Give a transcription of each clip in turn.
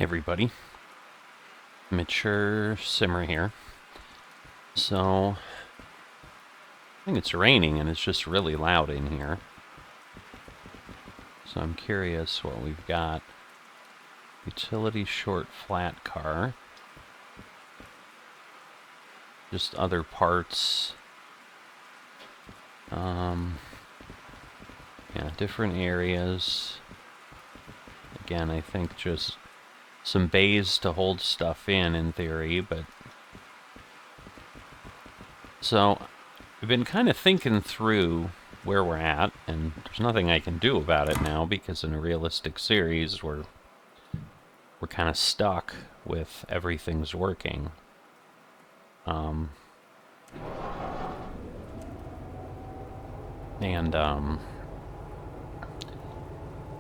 Everybody, Mature Simmer here. So, I think it's raining and it's just really loud in here. So I'm curious what we've got. Utility short flat car. Just other parts. Yeah, different areas. Again, I think just some bays to hold stuff in theory, but... So, I've been kind of thinking through where we're at, and there's nothing I can do about it now, because in a realistic series, we're kind of stuck with everything's working.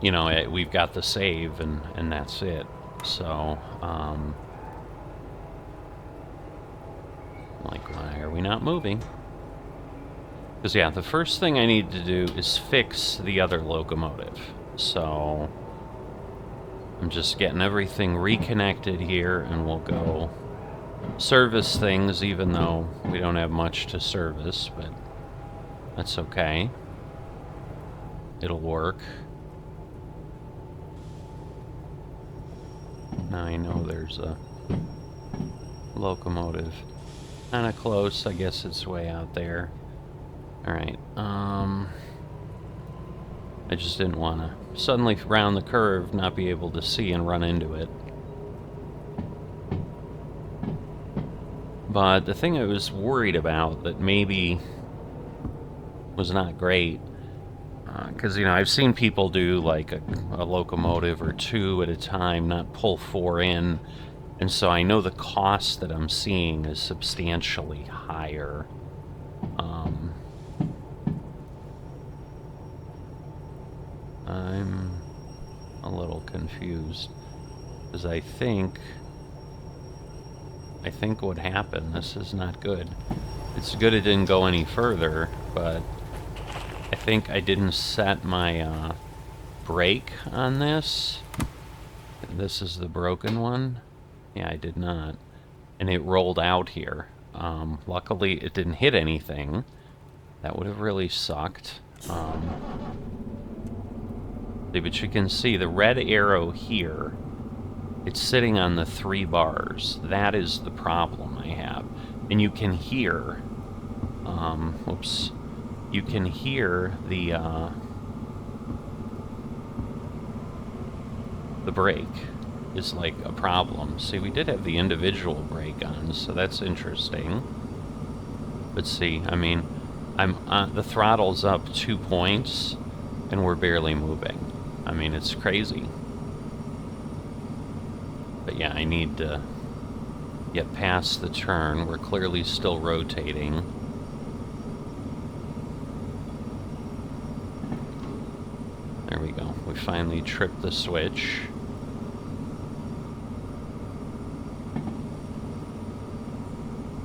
You know, we've got the save, and that's it. So, like, why are we not moving? Because, yeah, the first thing I need to do is fix the other locomotive. So, I'm just getting everything reconnected here, and we'll go service things, even though we don't have much to service, but that's okay. It'll work. Now I know there's a locomotive kind of close. I guess it's way out there. Alright, I just didn't want to suddenly round the curve, not be able to see and run into it. But the thing I was worried about that maybe was not great, because, you know, I've seen people do like a locomotive or two at a time, not pull four in, and so I know the cost that I'm seeing is substantially higher. I'm a little confused, because I think what happened, this is not good. It's good it didn't go any further, but I think I didn't set my brake on this. This is the broken one. Yeah, I did not. And it rolled out here. Luckily, it didn't hit anything. That would have really sucked. But you can see the red arrow here. It's sitting on the 3 bars. That is the problem I have. And you can hear... Oops. You can hear the brake is like a problem. See, we did have the individual brake on, so that's interesting. But see, I mean, the throttle's up 2 points, and we're barely moving. I mean, it's crazy. But yeah, I need to get past the turn. We're clearly still rotating. There we go. We finally tripped the switch.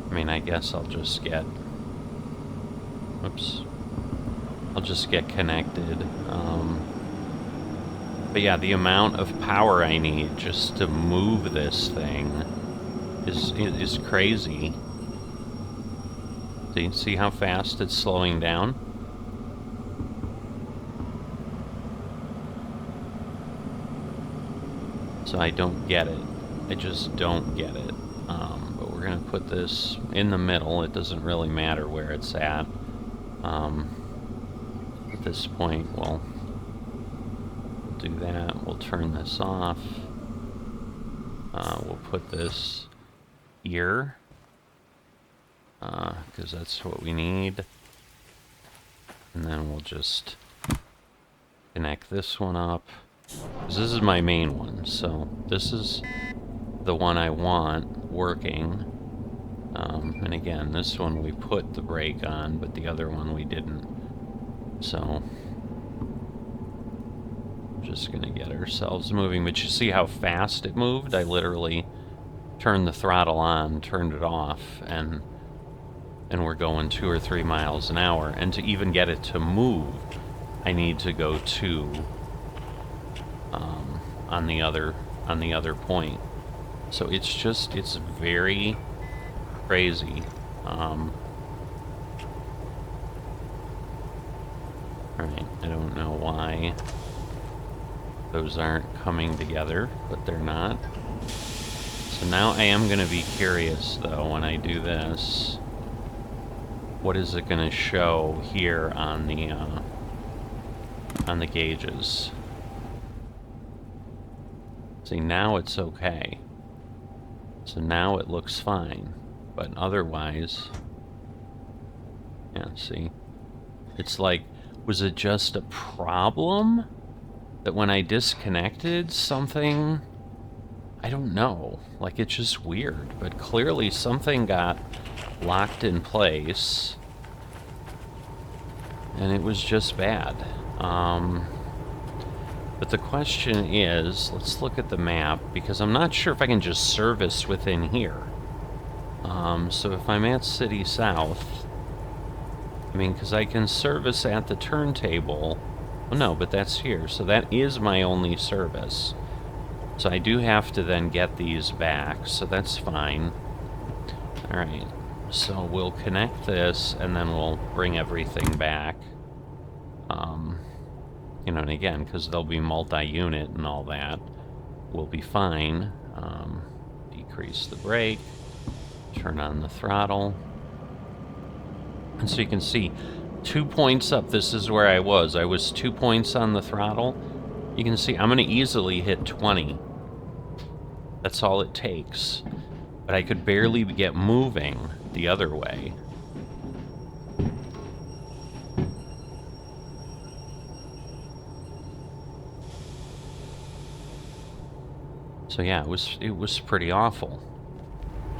I mean, I guess I'll just get... Oops. I'll just get connected. But yeah, the amount of power I need just to move this thing is crazy. See how fast it's slowing down? So I don't get it. I just don't get it. But we're going to put this in the middle. It doesn't really matter where it's at. At this point, we'll do that. We'll turn this off. We'll put this here, because that's what we need. And then we'll just connect this one up. Because this is my main one, so this is the one I want working. And again, this one we put the brake on, but the other one we didn't. So, just gonna get ourselves moving. But you see how fast it moved? I literally turned the throttle on, turned it off, and we're going 2 or 3 miles an hour. And to even get it to move, I need to go 2 on the other on the other point. So it's very crazy. Alright, I don't know why those aren't coming together, but they're not. So now I am going to be curious, though, when I do this. What is it going to show here on the gauges? See, now it's okay. So now it looks fine. But otherwise... Yeah, see? It's like, was it just a problem? That when I disconnected something... I don't know. Like, it's just weird. But clearly something got locked in place. And it was just bad. But the question is, let's look at the map, because I'm not sure if I can just service within here. So if I'm at City South, I mean, because I can service at the turntable. Oh no, but that's here. So that is my only service. So I do have to then get these back, so that's fine. Alright, so we'll connect this, and then we'll bring everything back. You know, and again, because they'll be multi-unit and all that, we'll be fine. Decrease the brake, turn on the throttle. And so you can see, 2 points up, this is where I was. I was 2 points on the throttle. You can see I'm going to easily hit 20. That's all it takes. But I could barely get moving the other way. So yeah, it was pretty awful.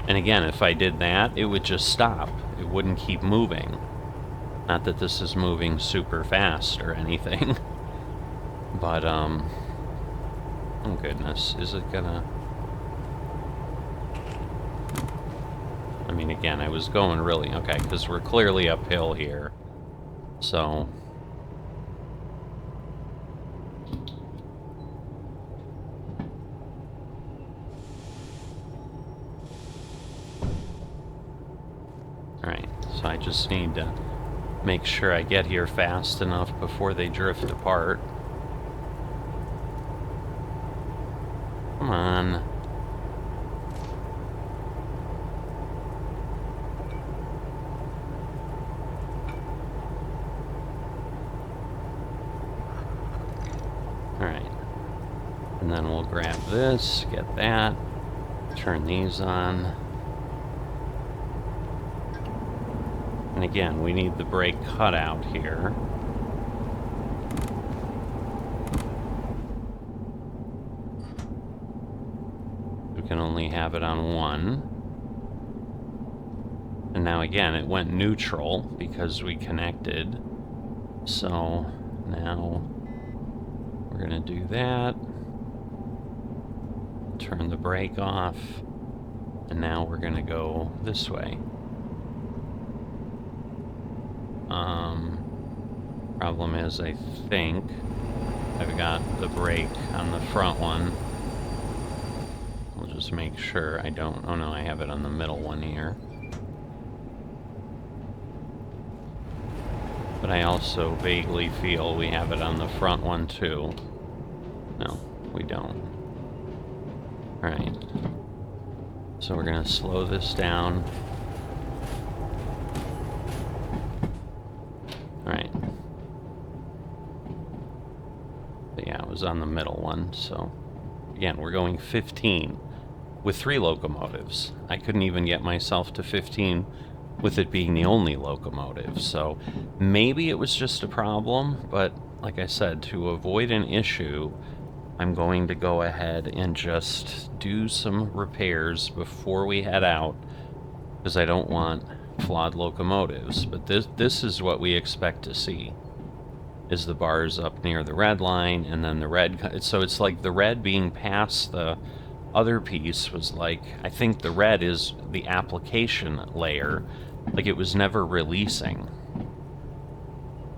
And again, if I did that, it would just stop. It wouldn't keep moving. Not that this is moving super fast or anything. But, oh goodness, is it gonna... I mean, again, I was going really... Okay, because we're clearly uphill here. So... Alright, so I just need to make sure I get here fast enough before they drift apart. Come on. Alright. And then we'll grab this, get that, turn these on. And again, we need the brake cutout here. We can only have it on one. And now again, it went neutral because we connected. So now we're gonna do that. Turn the brake off. And now we're gonna go this way. Problem is, I think I've got the brake on the front one. We'll just make sure I don't... Oh no, I have it on the middle one here. But I also vaguely feel we have it on the front one too. No, we don't. Alright. So we're gonna slow this down. Alright. But yeah, it was on the middle one, so... Again, we're going 15 with 3 locomotives. I couldn't even get myself to 15 with it being the only locomotive, so maybe it was just a problem, but like I said, to avoid an issue, I'm going to go ahead and just do some repairs before we head out, because I don't want flawed locomotives. But this is what we expect to see, is the bars up near the red line, and then the red... So it's like the red being past the other piece was like... I think the red is the application layer, like it was never releasing.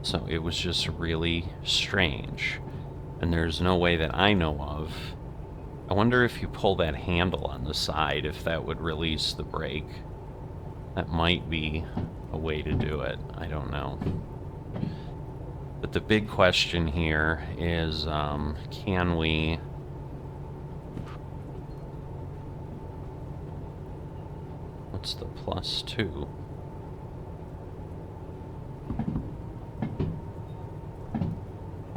So it was just really strange. And there's no way that I know of I wonder if you pull that handle on the side, if that would release the brake. That might be a way to do it. I don't know. But the big question here is, can we... What's the +2?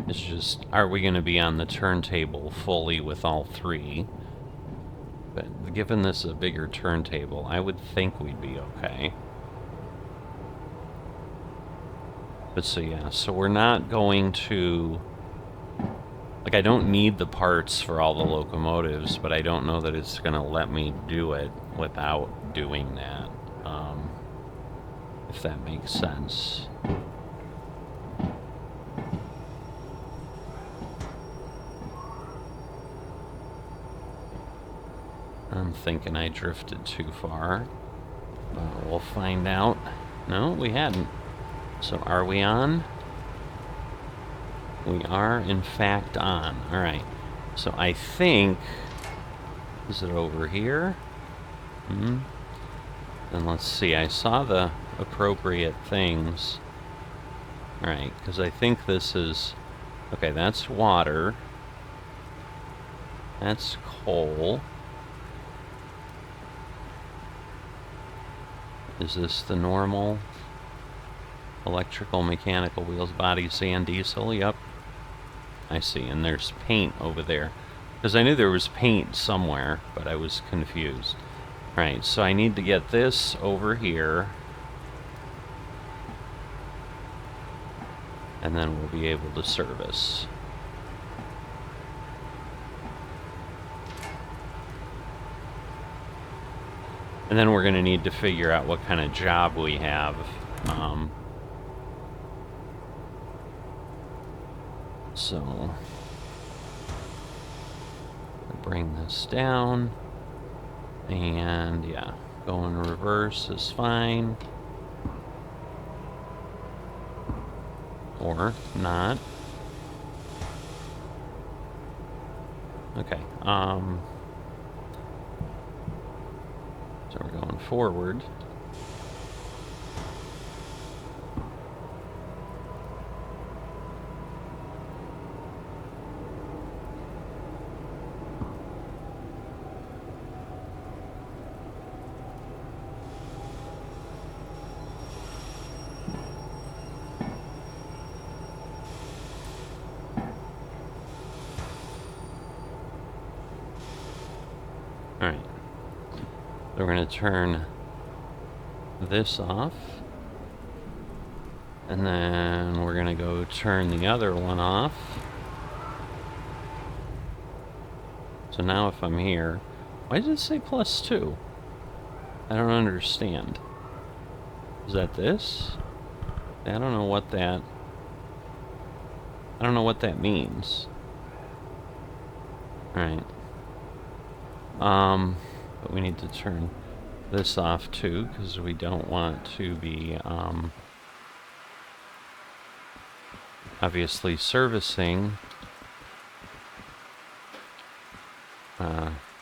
It's just, are we going to be on the turntable fully with all three? But given this a bigger turntable, I would think we'd be okay. But so yeah, so we're not going to... Like, I don't need the parts for all the locomotives, but I don't know that it's going to let me do it without doing that. If that makes sense. I'm thinking I drifted too far. But we'll find out. No, we hadn't. So are we on? We are, in fact, on. Alright. So I think... Is it over here? And let's see. I saw the appropriate things. Alright, because I think this is... Okay, that's water. That's coal. Is this the normal? Electrical, mechanical, wheels, body, sand, diesel? Yep. I see, and there's paint over there. Because I knew there was paint somewhere, but I was confused. Alright, so I need to get this over here. And then we'll be able to service. And then we're going to need to figure out what kind of job we have. So, bring this down. And yeah, go in reverse is fine. Or not. Okay, so we're going forward. Alright. So we're going to turn this off. And then we're going to go turn the other one off. So now if I'm here... Why does it say +2? I don't understand. Is that this? I don't know what that... I don't know what that means. Alright. But we need to turn this off too, because we don't want to be, obviously servicing.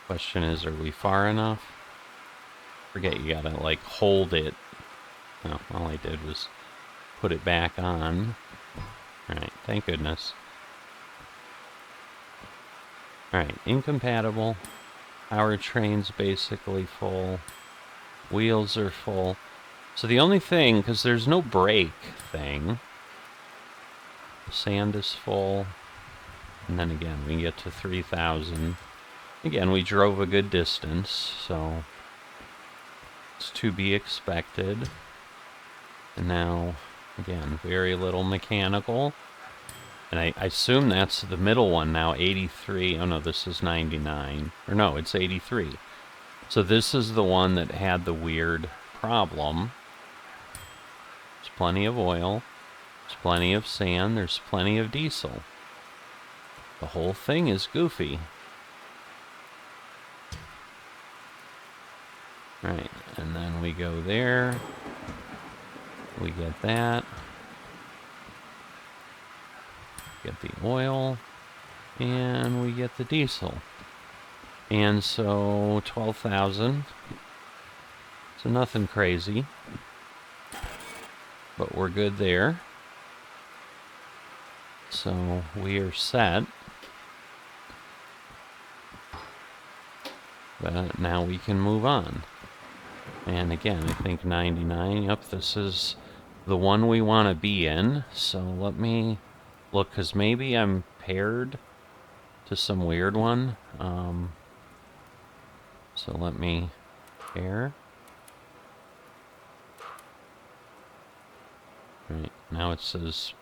Question is, are we far enough? Forget you gotta, like, hold it. No, all I did was put it back on. Alright, thank goodness. Alright, incompatible. Powertrain's basically full. Wheels are full. So the only thing, because there's no brake thing. The sand is full. And then again, we can get to 3,000. Again, we drove a good distance, so it's to be expected. And now, again, very little mechanical. And I assume that's the middle one now, 83. Oh no, this is 99. Or no, it's 83. So this is the one that had the weird problem. There's plenty of oil. There's plenty of sand. There's plenty of diesel. The whole thing is goofy. Right, and then we go there. We get that. Get the oil, and we get the diesel. And so 12,000. So nothing crazy. But we're good there. So we are set. But now we can move on. And again, I think 99. Yep, this is the one we want to be in. So let me look, because maybe I'm paired to some weird one. So let me pair. Right, now it says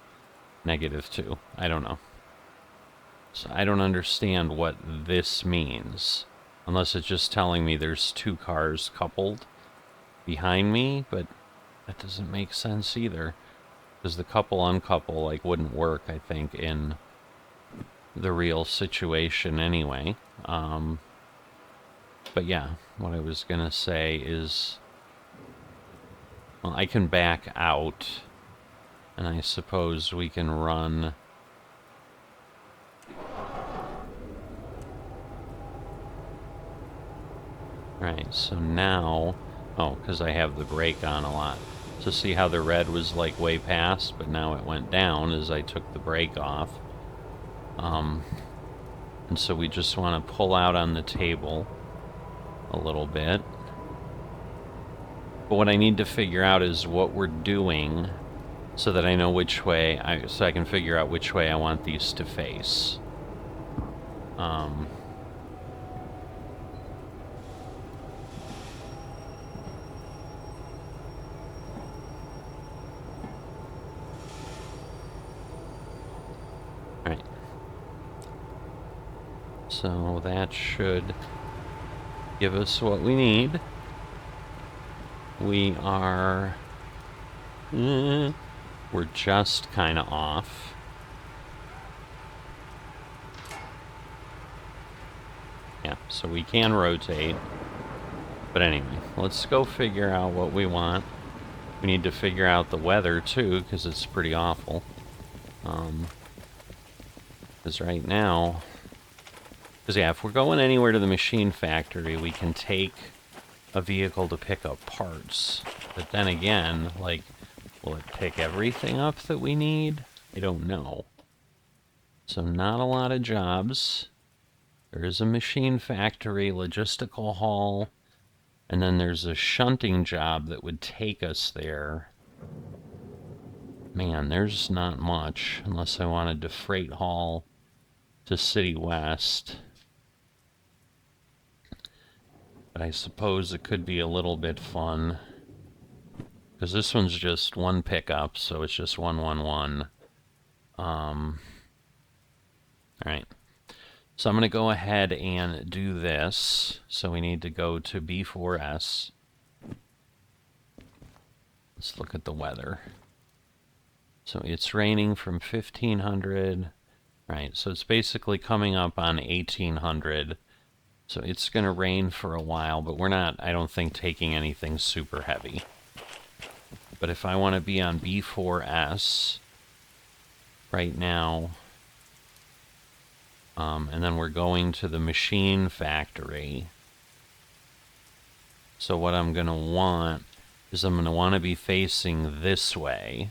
-2. I don't know. So I don't understand what this means. Unless it's just telling me there's 2 cars coupled behind me, but that doesn't make sense either. Because the couple uncouple like wouldn't work, I think, in the real situation anyway. But yeah, what I was gonna say is, well, I can back out, and I suppose we can run. Right, so now, oh, because I have the brake on a lot. So see how the red was like way past, but now it went down as I took the brake off. And so we just want to pull out on the table a little bit. But what I need to figure out is what we're doing so that I know which way, so I can figure out which way I want these to face. Right. So that should give us what we need. We are... we're just kind of off. Yeah, so we can rotate. But anyway, let's go figure out what we want. We need to figure out the weather, too, because it's pretty awful. Because right now... Because, yeah, if we're going anywhere to the machine factory, we can take a vehicle to pick up parts. But then again, like, will it pick everything up that we need? I don't know. So not a lot of jobs. There is a machine factory, logistical hall, and then there's a shunting job that would take us there. Man, there's not much, unless I wanted to freight haul to City West. But I suppose it could be a little bit fun. Because this one's just one pickup, so it's just 111. Alright. So I'm going to go ahead and do this. So we need to go to B4S. Let's look at the weather. So it's raining from 1500. Right, so it's basically coming up on 1800. So it's going to rain for a while, but we're not, I don't think, taking anything super heavy. But if I want to be on B4S right now, and then we're going to the machine factory. So what I'm going to want is I'm going to want to be facing this way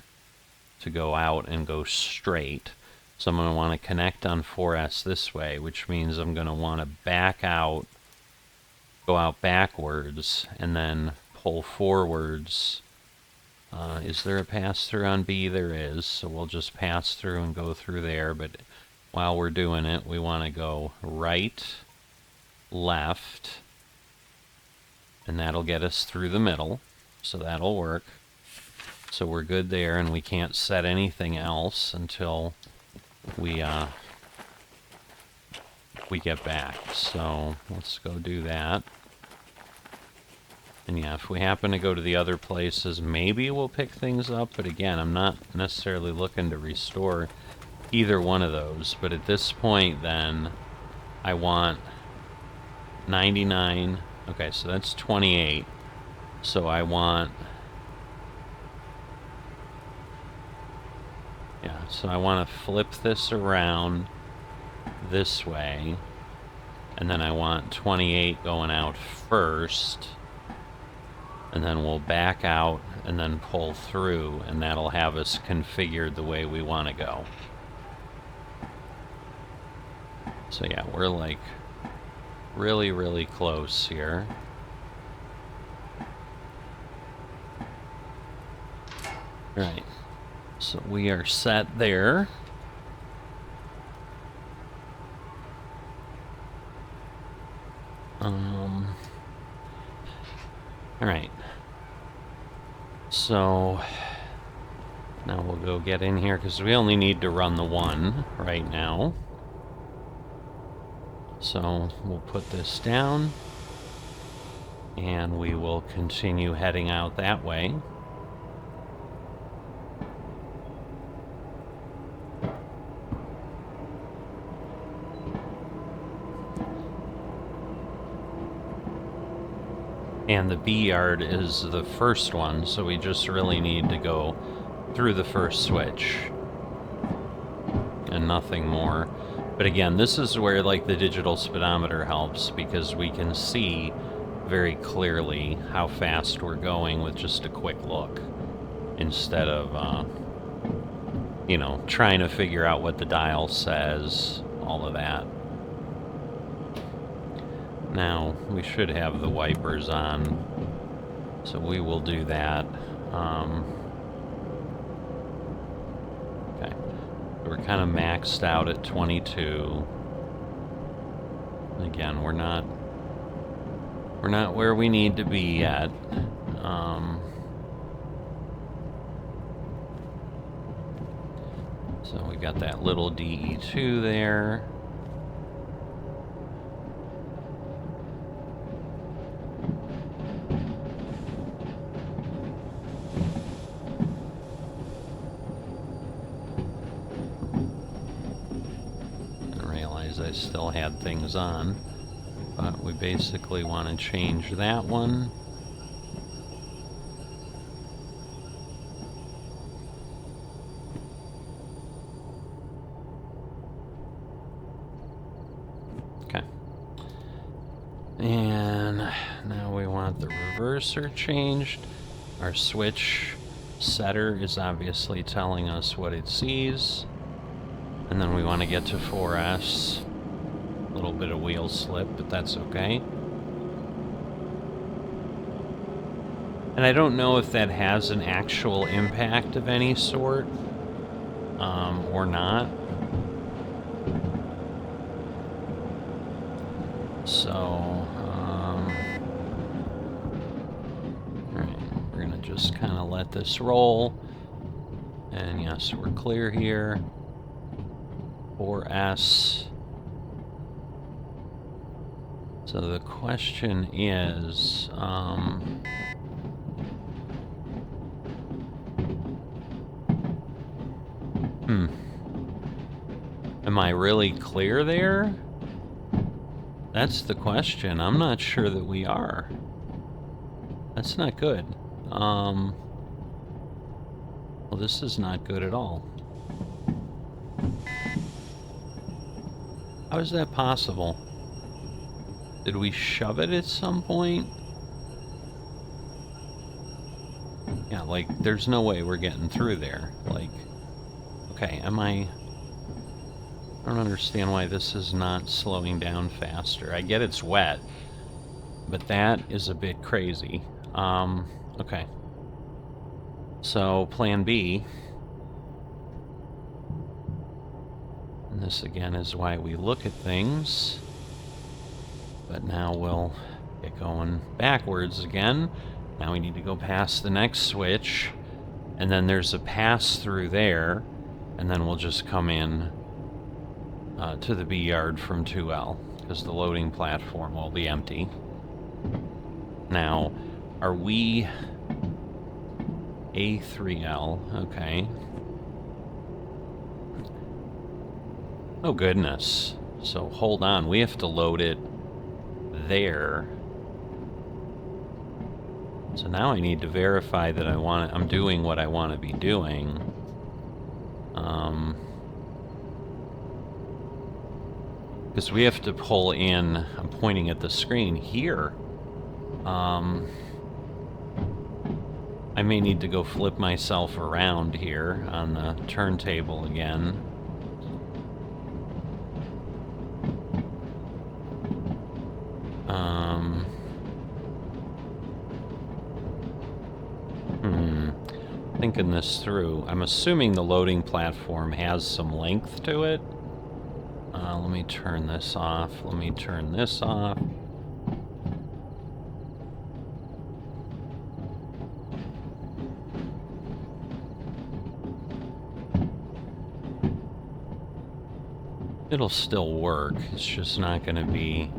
to go out and go straight. So I'm going to want to connect on 4S this way, which means I'm going to want to back out, go out backwards, and then pull forwards. Is there a pass-through on B? There is, so we'll just pass through and go through there, but while we're doing it, we want to go right, left, and that'll get us through the middle, so that'll work. So we're good there, and we can't set anything else until we get back. So let's go do that. And yeah, if we happen to go to the other places, maybe we'll pick things up. But again, I'm not necessarily looking to restore either one of those. But at this point, then, I want 99. Okay, so that's 28. So I want... Yeah, so I want to flip this around this way. And then I want 28 going out first. And then we'll back out and then pull through, and that'll have us configured the way we want to go. So yeah, we're like really, really close here. Right. So we are set there. All right. So now we'll go get in here because we only need to run the one right now. So we'll put this down and we will continue heading out that way. And the B yard is the first one, so we just really need to go through the first switch and nothing more. But again, this is where like the digital speedometer helps, because we can see very clearly how fast we're going with just a quick look, instead of you know, trying to figure out what the dial says, all of that. Now, we should have the wipers on, so we will do that. Okay, we're kind of maxed out at 22. Again, we're not where we need to be yet. So we got that little DE2 there. I still had things on, but we basically want to change that one. Okay. And now we want the reverser changed. Our switch setter is obviously telling us what it sees. And then we want to get to 4S. A little bit of wheel slip, but that's okay. And I don't know if that has an actual impact of any sort, or not. So, alright, we're gonna just kind of let this roll. And yes, we're clear here. 4S. So the question is, am I really clear there? That's the question. I'm not sure that we are. That's not good. Well, this is not good at all. How is that possible? Did we shove it at some point? Yeah, like, there's no way we're getting through there. Like, okay, I don't understand why this is not slowing down faster. I get it's wet, but that is a bit crazy. Okay. So, plan B. And this, again, is why we look at things. But now we'll get going backwards again. Now we need to go past the next switch. And then there's a pass-through there. And then we'll just come in to the B yard from 2L, because the loading platform will be empty. Now, are we A3L? Okay. Oh, goodness. So, hold on. We have to load it there. So now I need to verify that I'm doing what I want to be doing. Because we have to pull in, I'm pointing at the screen here. I may need to go flip myself around here on the turntable again. Thinking this through, I'm assuming the loading platform has some length to it. Let me turn this off. Let me turn this off. It'll still work. It's just not going to be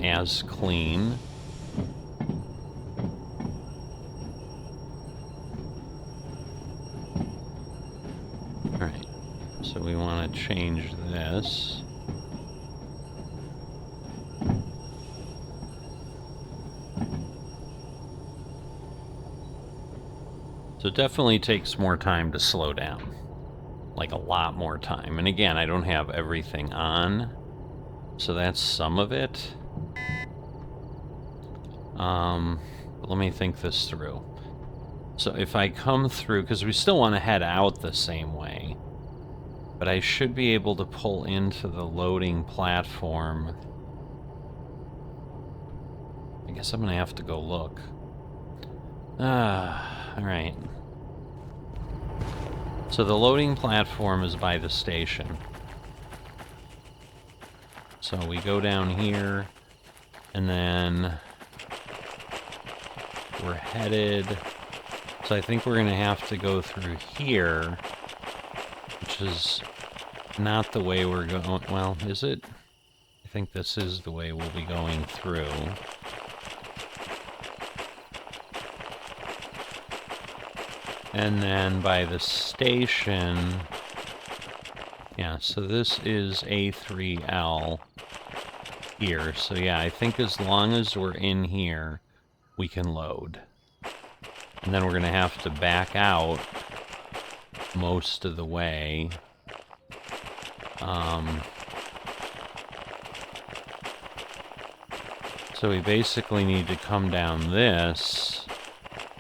as clean. Alright, so we want to change this. So it definitely takes more time to slow down. Like a lot more time. And again, I don't have everything on, so that's some of it. But let me think this through. So if I come through, because we still want to head out the same way, but I should be able to pull into the loading platform. I guess I'm going to have to go look. Alright. So the loading platform is by the station. So we go down here, and then we're headed... So I think we're going to have to go through here, which is not the way we're going... Well, is it? I think this is the way we'll be going through. And then by the station... Yeah, so this is A3L here. So yeah, I think as long as we're in here, we can load. And then we're going to have to back out most of the way. So we basically need to come down this,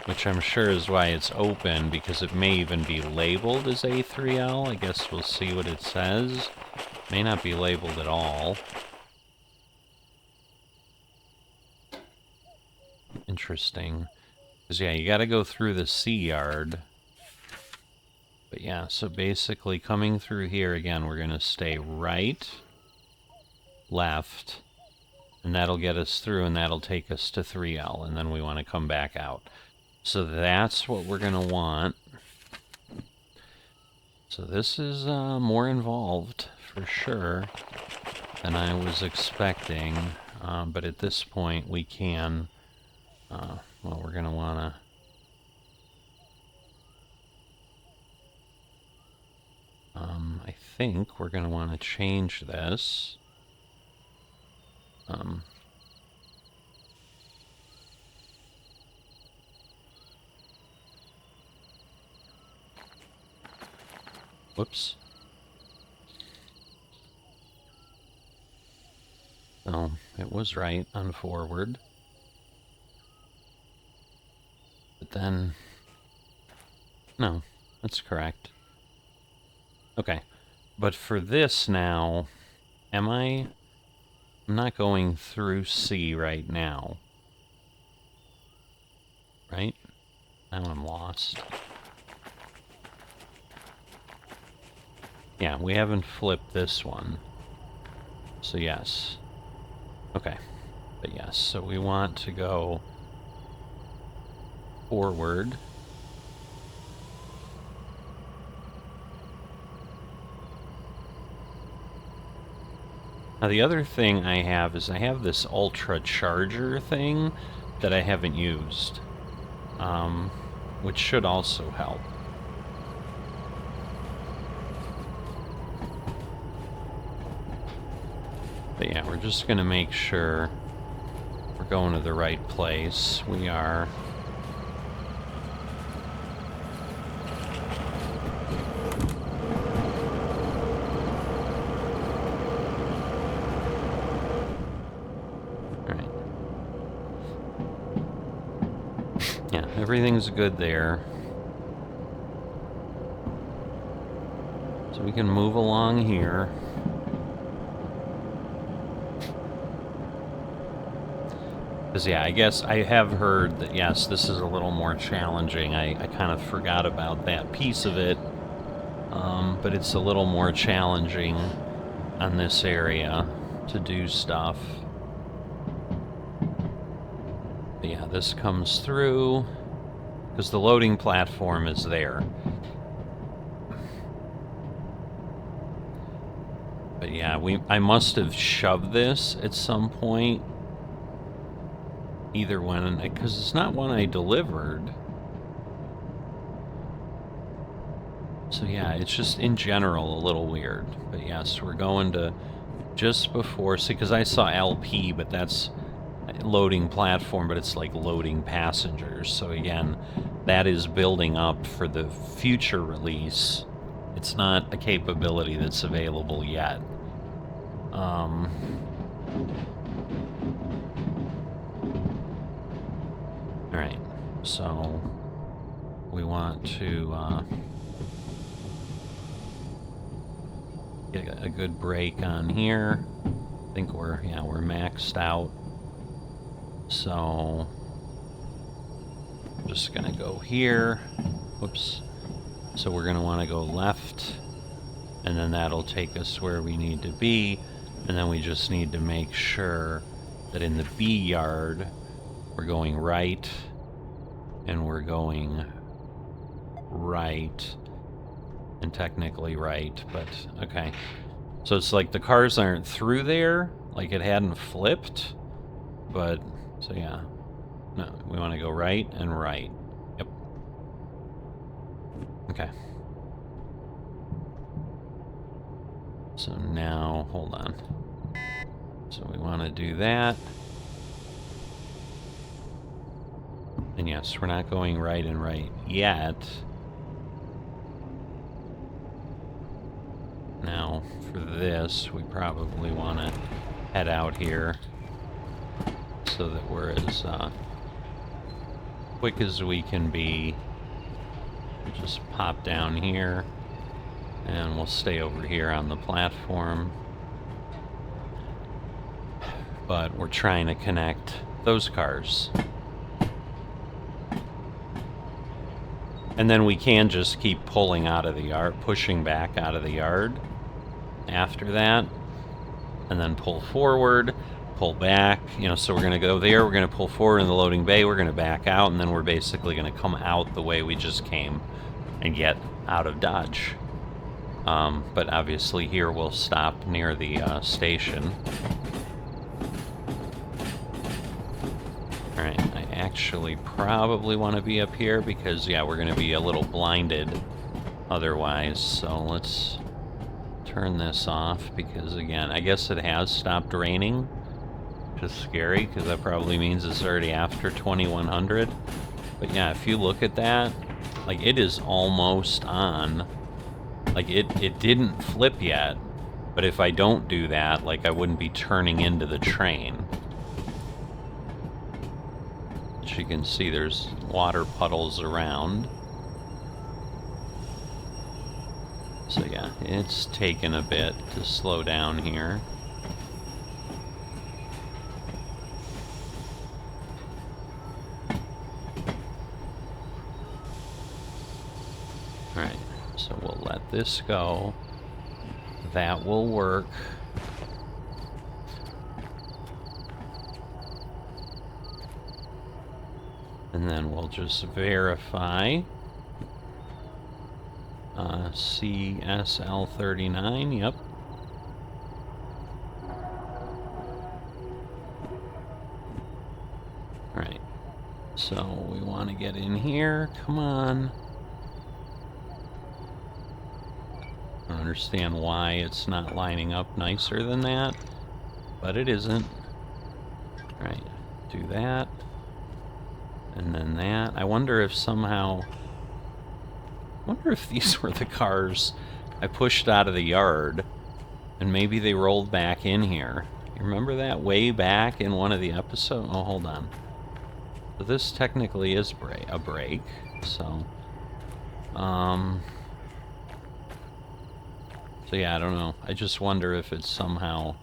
which I'm sure is why it's open, because it may even be labeled as A3L. I guess we'll see what it says. May not be labeled at all. Interesting. Because, yeah, you got to go through the sea yard. But, yeah, so basically coming through here, again, we're going to stay right, left, and that'll get us through, and that'll take us to 3L, and then we want to come back out. So that's what we're going to want. So this is more involved, for sure, than I was expecting. But at this point, we can... well, we're going to want to... I think we're going to want to change this. Whoops. Oh, it was right on forward. But then... No, that's correct. Okay. But for this now, am I... I'm not going through C right now. Right? Now I'm lost. Yeah, we haven't flipped this one. So yes. Okay. But yes, so we want to go forward. Now the other thing I have is I have this ultra charger thing that I haven't used, which should also help. But yeah, we're just going to make sure we're going to the right place. We are. Yeah, everything's good there. So we can move along here. Because, yeah, I guess I have heard that, yes, this is a little more challenging. I kind of forgot about that piece of it. But it's a little more challenging on this area to do stuff. But yeah, this comes through because the loading platform is there. But yeah, I must have shoved this at some point. Either when, because it's not one I delivered. So yeah, it's just in general a little weird. But yes, we're going to just before, see, because I saw LP, but that's loading platform, but it's like loading passengers. So again, that is building up for the future release. It's not a capability that's available yet. Alright, so we want to get a good break on here. I think we're maxed out. So just gonna go here. Whoops. So we're gonna want to go left, and then that'll take us where we need to be. And then we just need to make sure that in the B yard we're going right, and we're going right, and technically right, but okay. So it's like the cars aren't through there, like it hadn't flipped, but, so yeah. No, we want to go right and right. Yep. Okay. So now, hold on. So we want to do that. And yes, we're not going right and right yet. Now, for this, we probably want to head out here so that we're as quick as we can be. We'll just pop down here, and we'll stay over here on the platform. But we're trying to connect those cars. And then we can just keep pulling out of the yard, pushing back out of the yard after that, and then pull forward, pull back, you know, so we're going to go there, we're going to pull forward in the loading bay, we're going to back out, and then we're basically going to come out the way we just came and get out of Dodge. But obviously here we'll stop near the station. Alright, I actually probably want to be up here because, yeah, we're going to be a little blinded otherwise, so let's turn this off because, again, I guess it has stopped raining, which is scary because that probably means it's already after 2100. But yeah, if you look at that, like, it is almost on. Like, it didn't flip yet, but if I don't do that, like, I wouldn't be turning into the train. As you can see, there's water puddles around. So yeah, it's taken a bit to slow down here. Alright, so we'll let this go. That will work. And then we'll just verify. CSL39, yep. Alright, so we want to get in here, come on. I don't understand why it's not lining up nicer than that, but it isn't. Alright, do that. And then that. I wonder if somehow... I wonder if these were the cars I pushed out of the yard, and maybe they rolled back in here. You remember that way back in one of the episodes? Oh, hold on. But this technically is a brake, so... So yeah, I don't know. I just wonder if it's somehow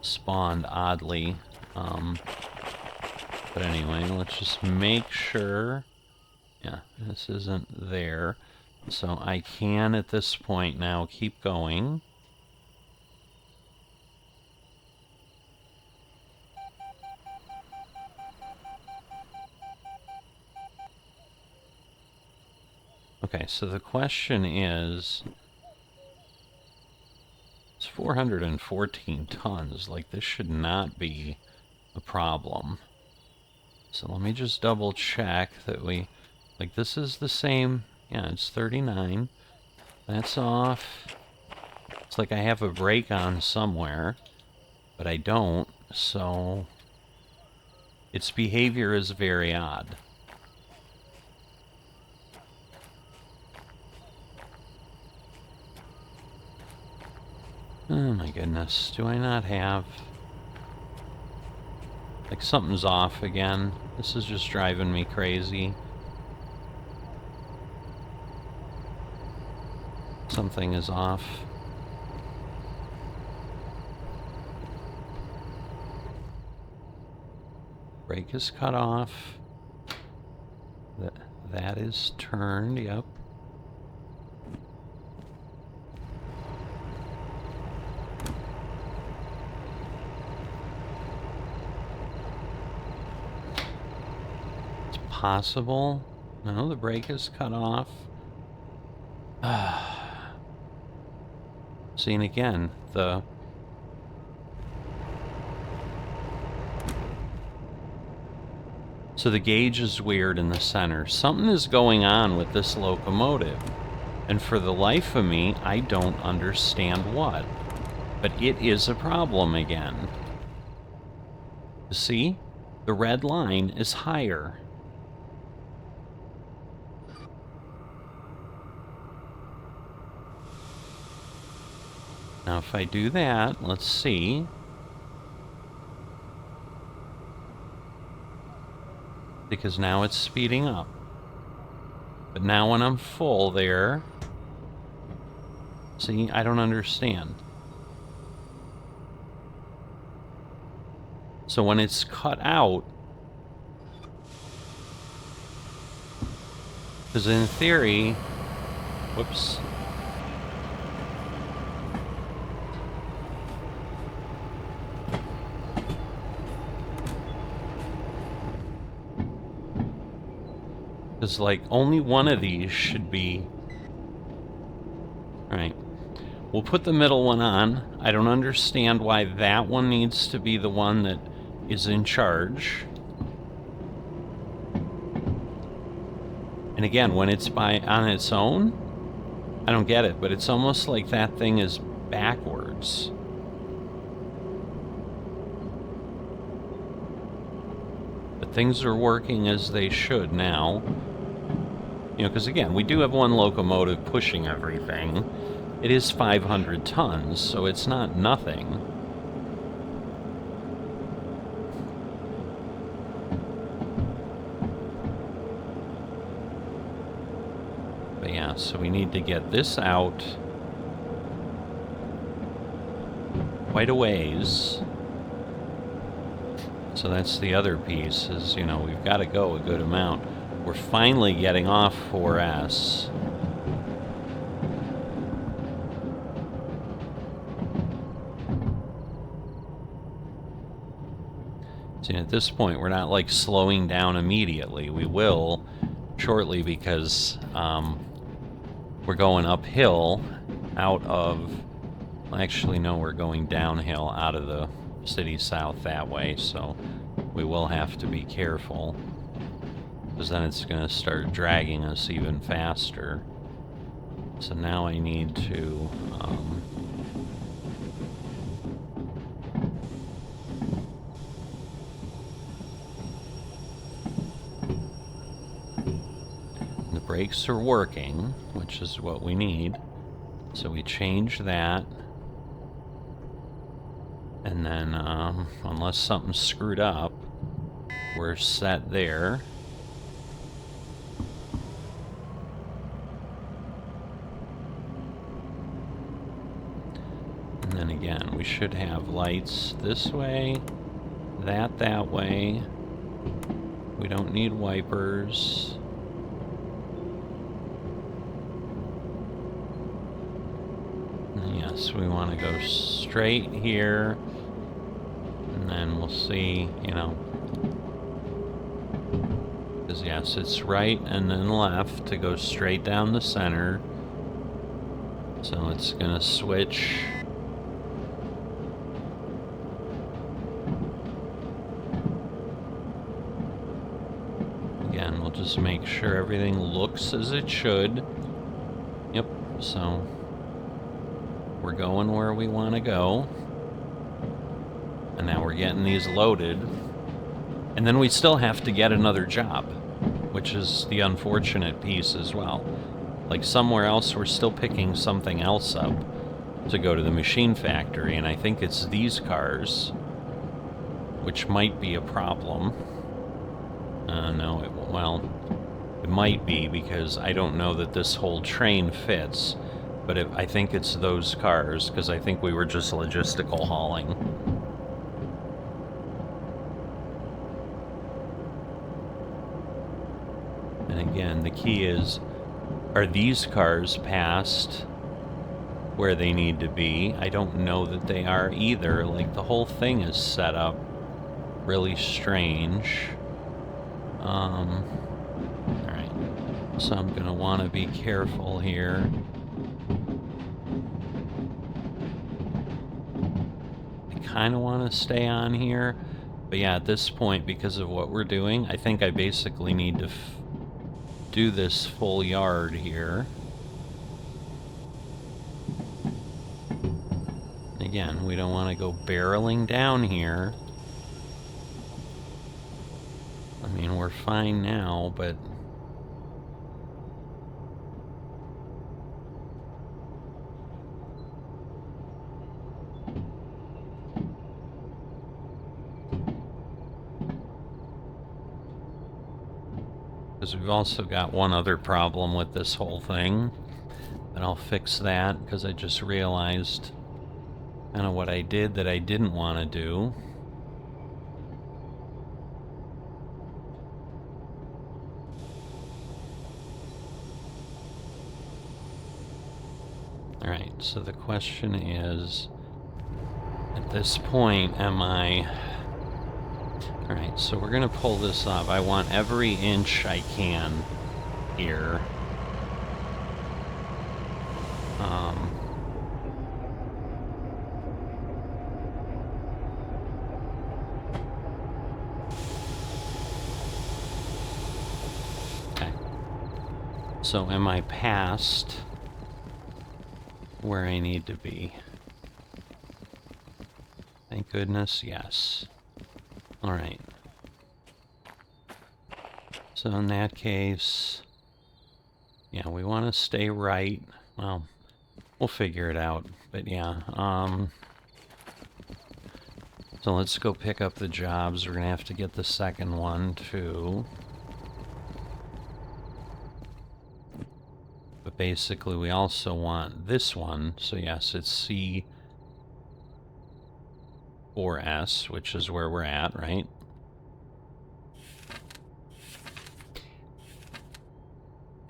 spawned oddly. But anyway, let's just make sure... Yeah, this isn't there. So I can, at this point now, keep going. Okay, so the question is... It's 414 tons. Like, this should not be a problem. So let me just double check that we... Like, this is the same... Yeah, it's 39. That's off. It's like I have a brake on somewhere, but I don't, so... Its behavior is very odd. Oh my goodness, do I not have... Like, something's off again. This is just driving me crazy. Something is off. Brake is cut off. That is turned, yep. Possible. No, the brake is cut off. See, and again, so the gauge is weird in the center. Something is going on with this locomotive. And for the life of me, I don't understand what. But it is a problem again. See? The red line is higher. Now, if I do that, let's see. Because now it's speeding up. But now when I'm full there... See, I don't understand. So when it's cut out... Because in theory... Whoops. Because, like, only one of these should be... Alright. We'll put the middle one on. I don't understand why that one needs to be the one that is in charge. And again, when it's on its own, I don't get it, but it's almost like that thing is backwards. But things are working as they should now. You know, because again, we do have one locomotive pushing everything. It is 500 tons, so it's not nothing. But yeah, so we need to get this out quite a ways. So that's the other piece, is, you know, we've got to go a good amount. We're finally getting off 4S. See, at this point, we're not, like, slowing down immediately. We will shortly because we're going uphill out of... Well, actually, no, we're going downhill out of the city south that way, so we will have to be careful. Because then it's going to start dragging us even faster. So now I need to... the brakes are working, which is what we need. So we change that. And then, unless something's screwed up... we're set there. And then again, we should have lights this way, that way. We don't need wipers. And yes, we want to go straight here. And then we'll see, you know. Because yes, it's right and then left to go straight down the center. So it's going to switch. Again, we'll just make sure everything looks as it should. Yep, so we're going where we want to go. And now we're getting these loaded. And then we still have to get another job, which is the unfortunate piece as well. Like somewhere else, we're still picking something else up to go to the machine factory, and I think it's these cars, which might be a problem. No, it might be, because I don't know that this whole train fits, but I think it's those cars, because I think we were just logistical hauling. And again, the key is, are these cars past where they need to be? I don't know that they are either. Like, the whole thing is set up really strange. Alright. So I'm gonna want to be careful here. I kind of want to stay on here. But yeah, at this point, because of what we're doing, I think I basically need to do this full yard here. Again, we don't want to go barreling down here. I mean, we're fine now, but... because we've also got one other problem with this whole thing. And I'll fix that, because I just realized kind of what I did that I didn't want to do. Alright, so the question is, at this point, am I... Alright, so we're going to pull this up. I want every inch I can here. Okay. So am I past where I need to be? Thank goodness, yes. Alright. So in that case, yeah, we want to stay right. Well, we'll figure it out. But yeah, so let's go pick up the jobs. We're going to have to get the second one, too. But basically, we also want this one. So yes, it's C4S, which is where we're at, right?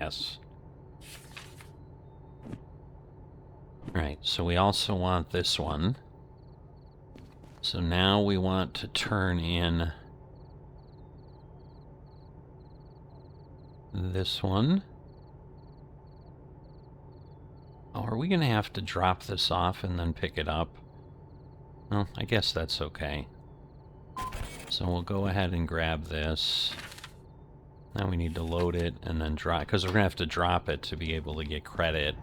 Yes. Right, so we also want this one. So now we want to turn in this one. Oh, are we going to have to drop this off and then pick it up? Well, I guess that's okay. So we'll go ahead and grab this. Now we need to load it and then drop, because we're going to have to drop it to be able to get credit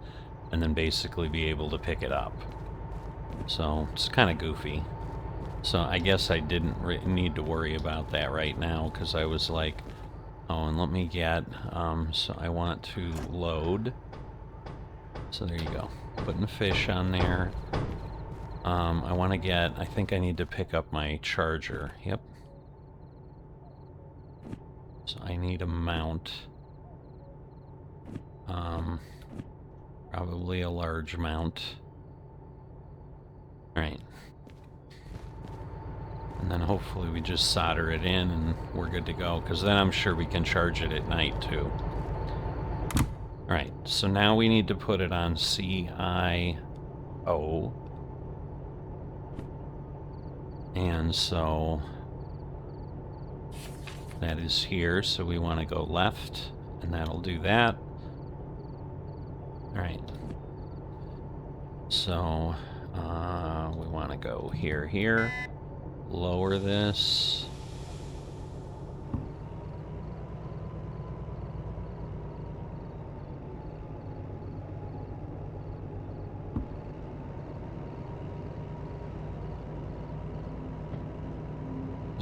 and then basically be able to pick it up. So it's kind of goofy. So I guess I didn't need to worry about that right now, because I was like, oh, and let me get, so I want to load. So there you go. Putting the fish on there. I want to get, I think I need to pick up my charger. Yep. So I need a mount. Probably a large mount. Alright. And then hopefully we just solder it in and we're good to go, because then I'm sure we can charge it at night too. Alright, so now we need to put it on CIO. And so that is here, so we want to go left, and that'll do that. Alright. So we want to go here, lower this.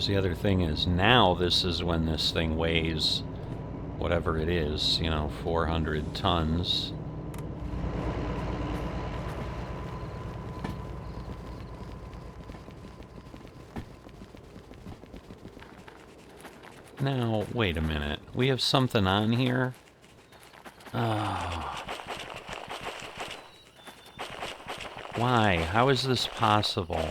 The other thing is, now this is when this thing weighs whatever it is, 400 tons. Now, wait a minute. We have something on here? Why? How is this possible?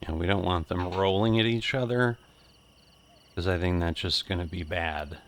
We don't want them rolling at each other, because I think that's just going to be bad.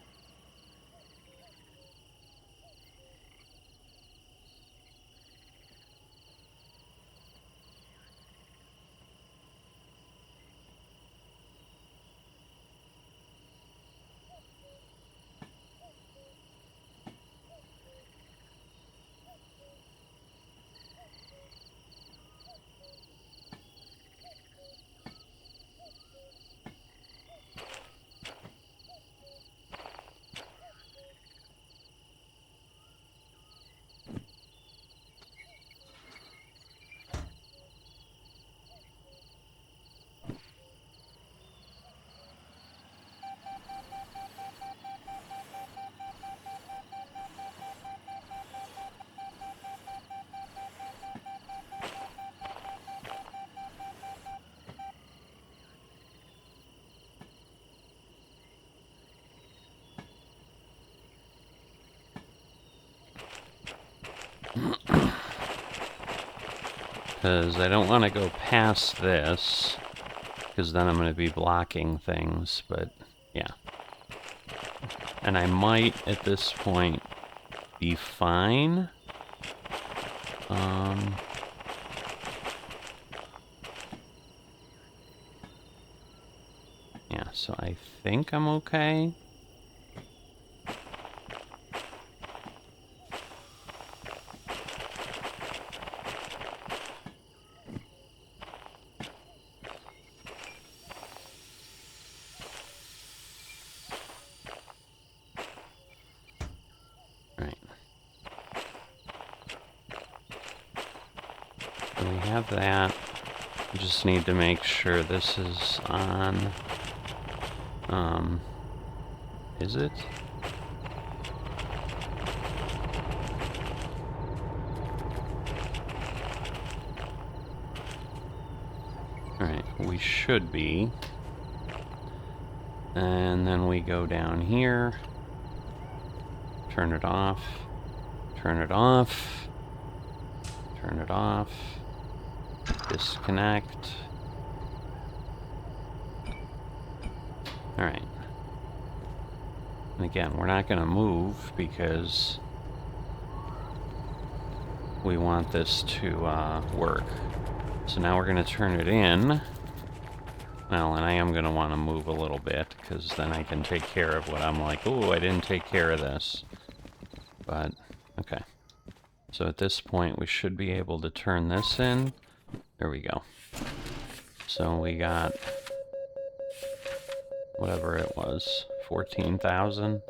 Because I don't want to go past this, because then I'm going to be blocking things, but yeah. And I might, at this point, be fine. Yeah, so I think I'm okay. That. I just need to make sure this is on. Is it? Alright, we should be. And then we go down here. Turn it off. Turn it off. Turn it off. Disconnect. Alright. And again, we're not going to move because we want this to work. So now we're going to turn it in. Well, and I am going to want to move a little bit, because then I can take care of what I'm like, oh, I didn't take care of this. But, okay. So at this point, we should be able to turn this in. There we go. So we got whatever it was, 14,000.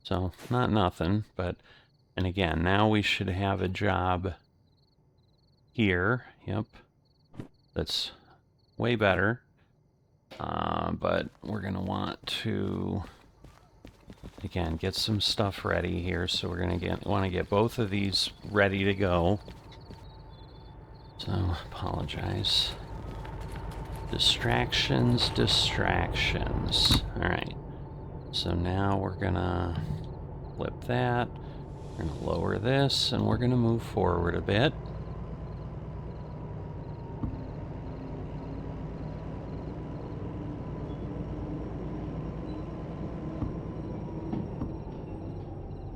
So not nothing, but, and again, now we should have a job here. Yep. That's way better. But we're going to want to, again, get some stuff ready here. So we're going to want to get both of these ready to go. So, apologize. Distractions, distractions. Alright. So now we're gonna flip that. We're gonna lower this, and we're gonna move forward a bit.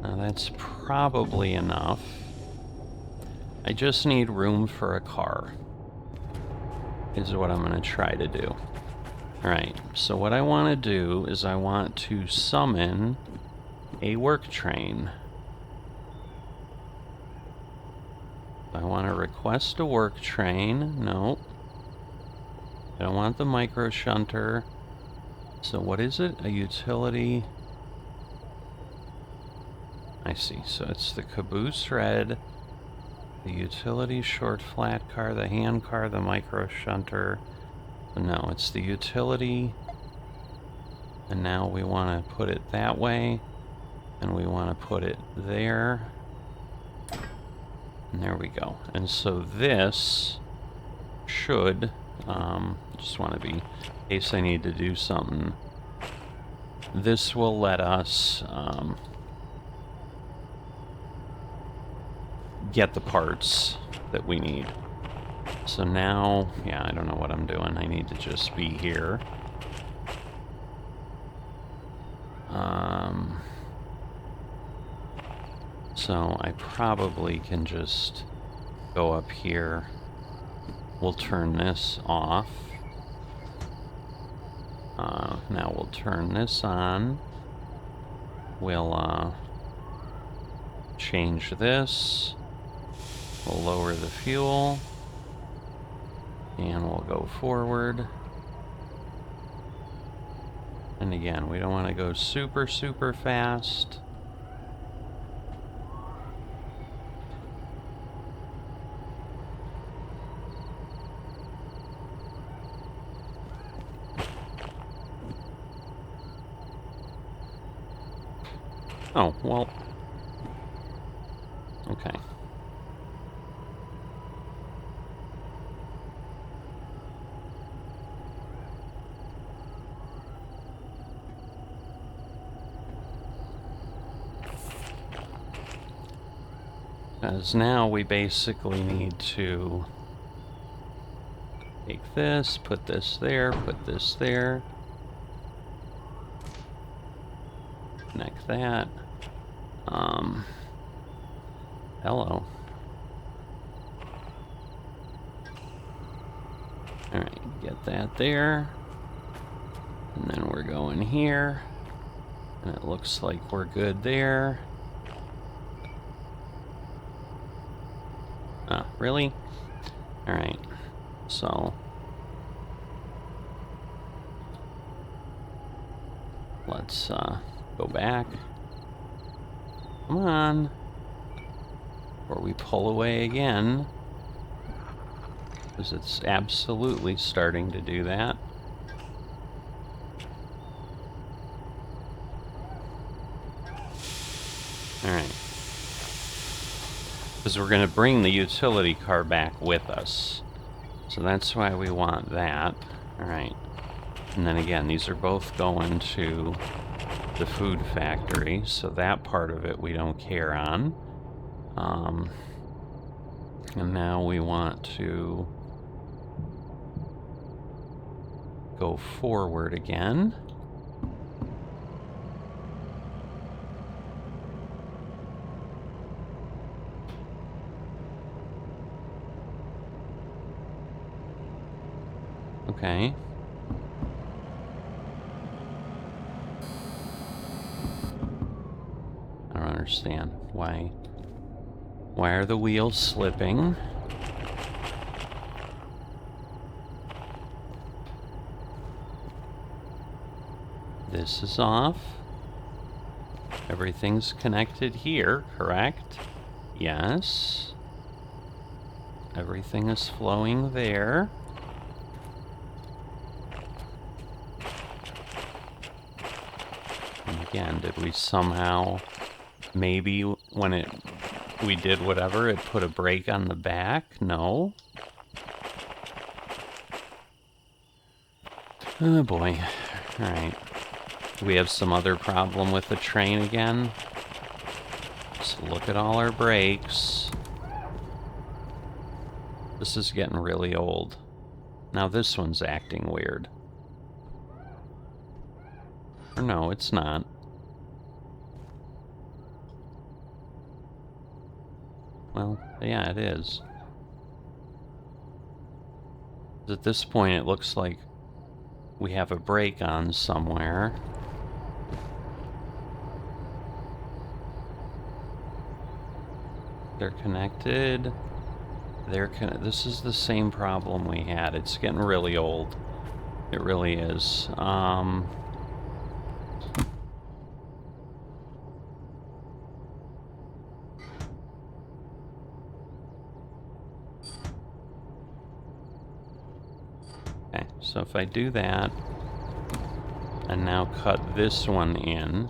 Now that's probably enough. I just need room for a car, is what I'm going to try to do. Alright, so what I want to do is I want to summon a work train. I want to request a work train. Nope. I don't want the micro shunter. So what is it? A utility. I see. So it's the caboose red, the utility short flat car, the hand car, the micro shunter. No, it's the utility. And now we want to put it that way. And we want to put it there. And there we go. And so this should, just want to be, in case I need to do something, this will let us get the parts that we need. So now, yeah, I don't know what I'm doing. I need to just be here. So I probably can just go up here. We'll turn this off. Now we'll turn this on. We'll change this. We'll lower the fuel. And we'll go forward. And again, we don't want to go super, super fast. Oh, well. Okay. Because now we basically need to take this, put this there, put this there. Connect that. Hello. Alright, get that there. And then we're going here. And it looks like we're good there. Really? Alright. So let's go back. Come on. Or we pull away again. Because it's absolutely starting to do that. Alright. Because we're going to bring the utility car back with us. So that's why we want that. Alright. And then again, these are both going to the food factory, so that part of it we don't care on. And now we want to go forward again. Okay. I don't understand. Why are the wheels slipping? This is off. Everything's connected here, correct? Yes. Everything is flowing there. And again, did we somehow, maybe when we did whatever, it put a brake on the back? No. Oh boy. Alright. Do we have some other problem with the train again? Just look at all our brakes. This is getting really old. Now this one's acting weird. Or no, it's not. Well, yeah, it is. At this point, it looks like we have a brake on somewhere. They're connected. This is the same problem we had. It's getting really old. It really is. Okay, so if I do that, and now cut this one in,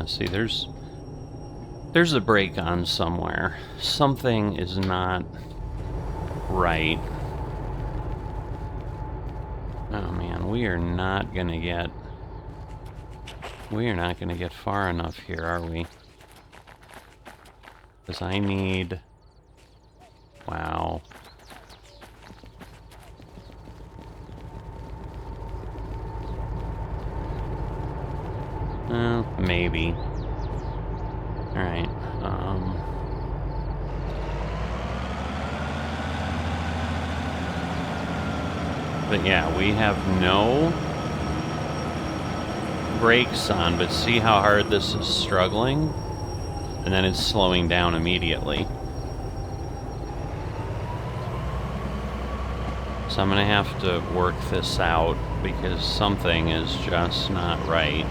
see, there's a brake on somewhere. Something is not right. Oh man, we are not gonna get far enough here, are we? Because I need... Wow. Maybe. Alright, but yeah, we have no brakes on, but see how hard this is struggling? And then it's slowing down immediately. So I'm gonna have to work this out, because something is just not right.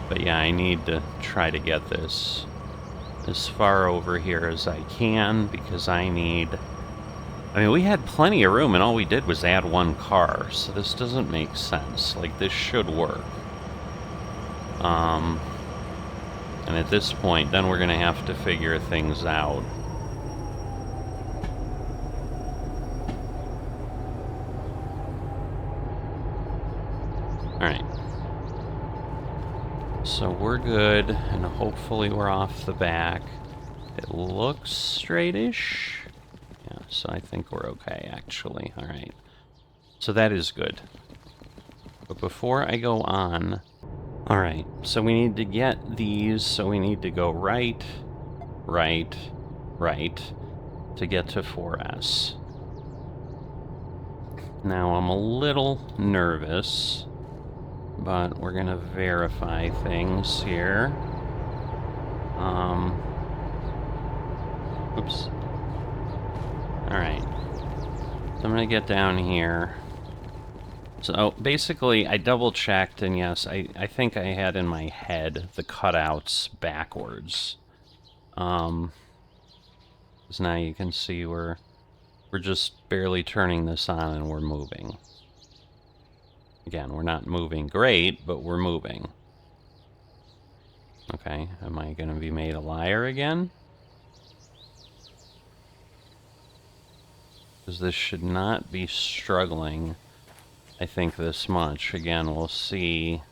But yeah, I need to try to get this as far over here as I can because I need... I mean, we had plenty of room and all we did was add one car, so this doesn't make sense. Like, this should work. And at this point, then we're going to have to figure things out. Alright. So we're good, and hopefully we're off the back. It looks straight-ish. Yeah, so I think we're okay, actually. Alright. So that is good. But before I go on... Alright, so we need to get these, so we need to go right, right, right, to get to 4S. Now, I'm a little nervous, but we're going to verify things here. Oops. Alright. So I'm going to get down here. So, basically, I double-checked, and yes, I think I had in my head the cutouts backwards. Because now you can see we're just barely turning this on and we're moving. Again, we're not moving great, but we're moving. Okay, am I going to be made a liar again? Because this should not be struggling, I think, this much. Again, we'll see.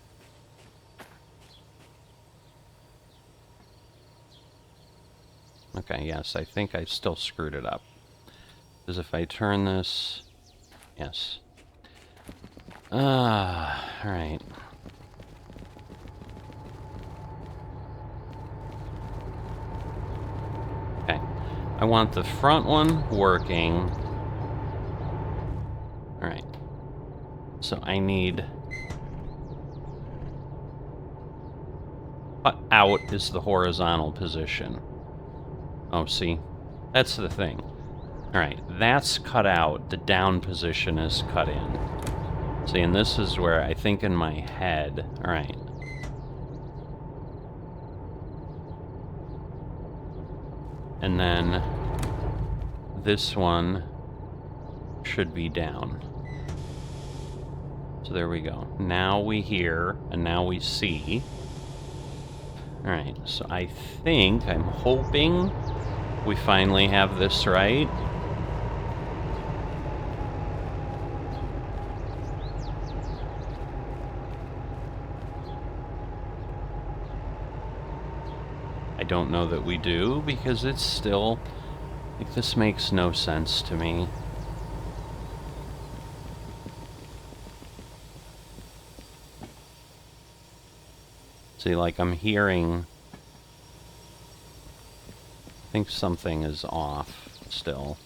Okay, yes, I think I still screwed it up. Because if I turn this... Yes. Alright. Okay. I want the front one working. Alright. So I need... out is the horizontal position. Oh, see? That's the thing. Alright, that's cut out. The down position is cut in. See, and this is where I think in my head... Alright. And then this one should be down. So there we go. Now we hear, and now we see. Alright, so I think, I'm hoping we finally have this right. I don't know that we do, because it's still... Like, this makes no sense to me. See, like, I'm hearing... I think something is off still.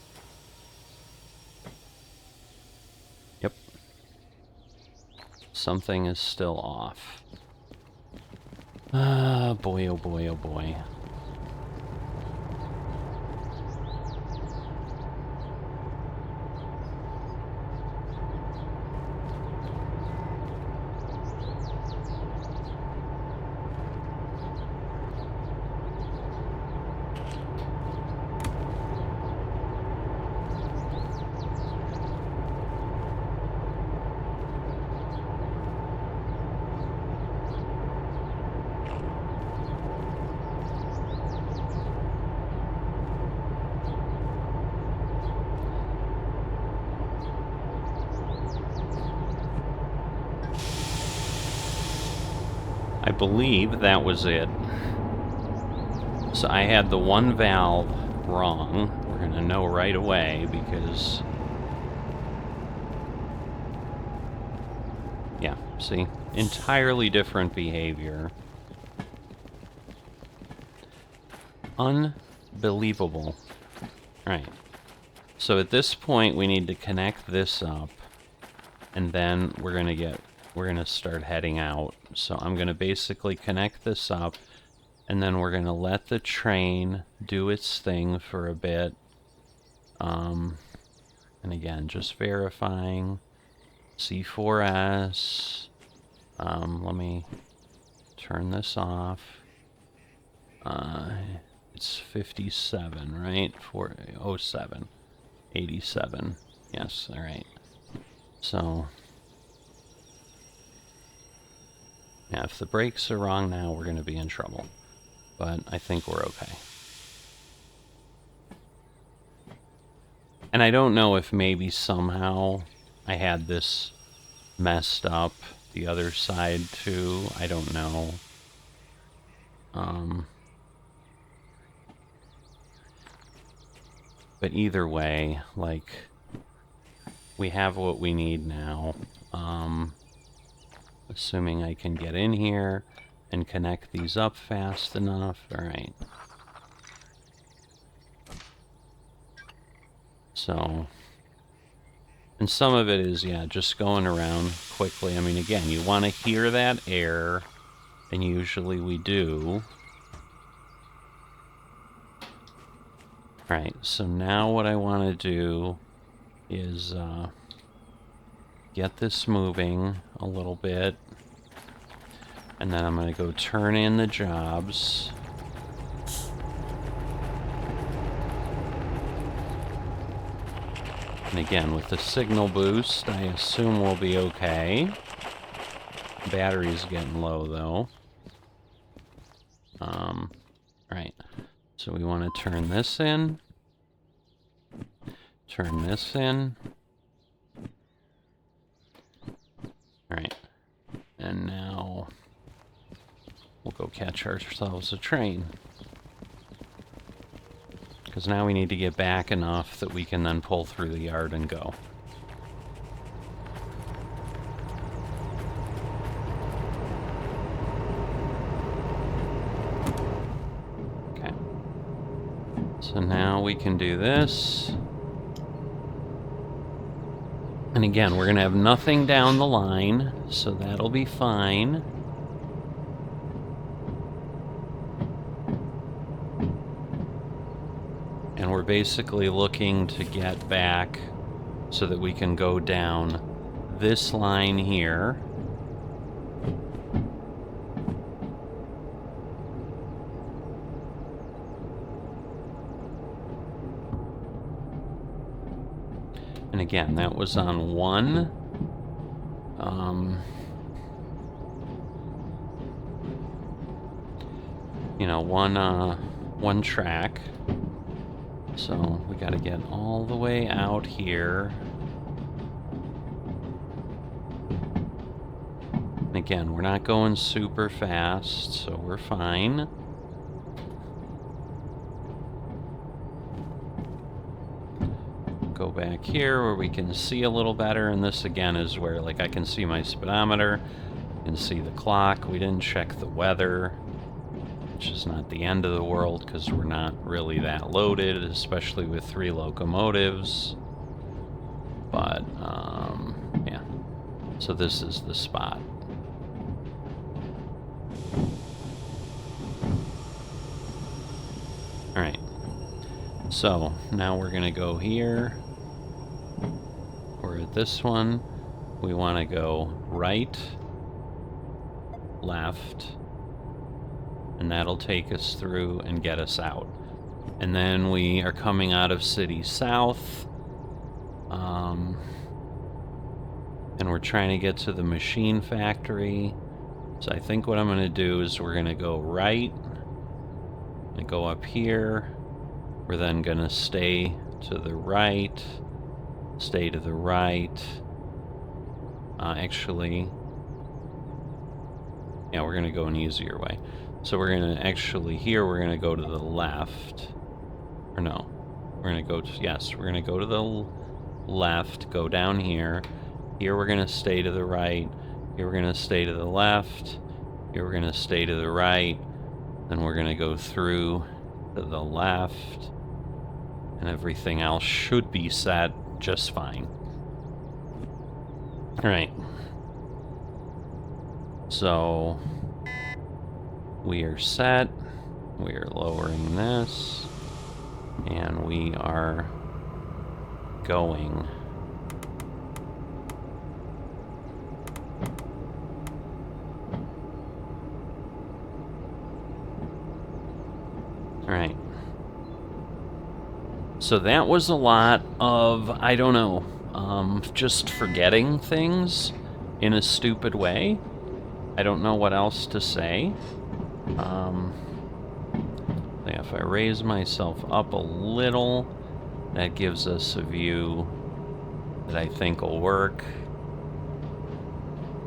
Yep. Something is still off. Ah, boy, oh boy, oh boy. I believe that was it. So I had the one valve wrong. We're going to know right away because... Yeah, see? Entirely different behavior. Unbelievable. Alright. So at this point we need to connect this up. And then we're going to start heading out. So I'm going to basically connect this up, and then we're going to let the train do its thing for a bit. And again, just verifying C4S. Let me turn this off. it's 57, right? 407, 87. Yes, all right. So, yeah, if the brakes are wrong now, we're going to be in trouble. But I think we're okay. And I don't know if maybe somehow I had this messed up the other side too. I don't know. But either way, like, we have what we need now. Assuming I can get in here and connect these up fast enough. All right. So, and some of it is, yeah, just going around quickly. I mean, again, you want to hear that air, and usually we do. All right, so now what I want to do is get this moving a little bit, and then I'm going to go turn in the jobs. And again, with the signal boost, I assume we'll be okay. Battery's getting low, though. Right. So we want to turn this in. Turn this in. Alright. And now we'll go catch ourselves a train. Because now we need to get back enough that we can then pull through the yard and go. Okay. So now we can do this. And again, we're going to have nothing down the line, so that'll be fine. And we're basically looking to get back so that we can go down this line here. And again, that was on one. You know, one track. So we got to get all the way out here. And again, we're not going super fast, so we're fine. Go back here where we can see a little better, and this again is where, like, I can see my speedometer, I can see the clock. We didn't check the weather, which is not the end of the world because we're not really that loaded, especially with 3 locomotives. But yeah, so this is the spot. All right, so now we're gonna go here. We're at this one. We want to go right, left, and that'll take us through and get us out. And then we are coming out of City South, and we're trying to get to the machine factory. So I think what I'm going to do is we're going to go right and go up here. We're then going to stay to the right, stay to the right. Actually, yeah, we're going to go an easier way. So we're going to actually, here we're going to go to the left. Or no, we're going to go to, yes, we're going to go to the left, go down here. Here we're going to stay to the right. Here we're going to stay to the left. Here we're going to stay to the right. Then we're going to go through to the left. And everything else should be set just fine. All right. So we are set. We are lowering this. And we are going. All right. So that was a lot of, I don't know, just forgetting things in a stupid way. I don't know what else to say. If I raise myself up a little, that gives us a view that I think will work.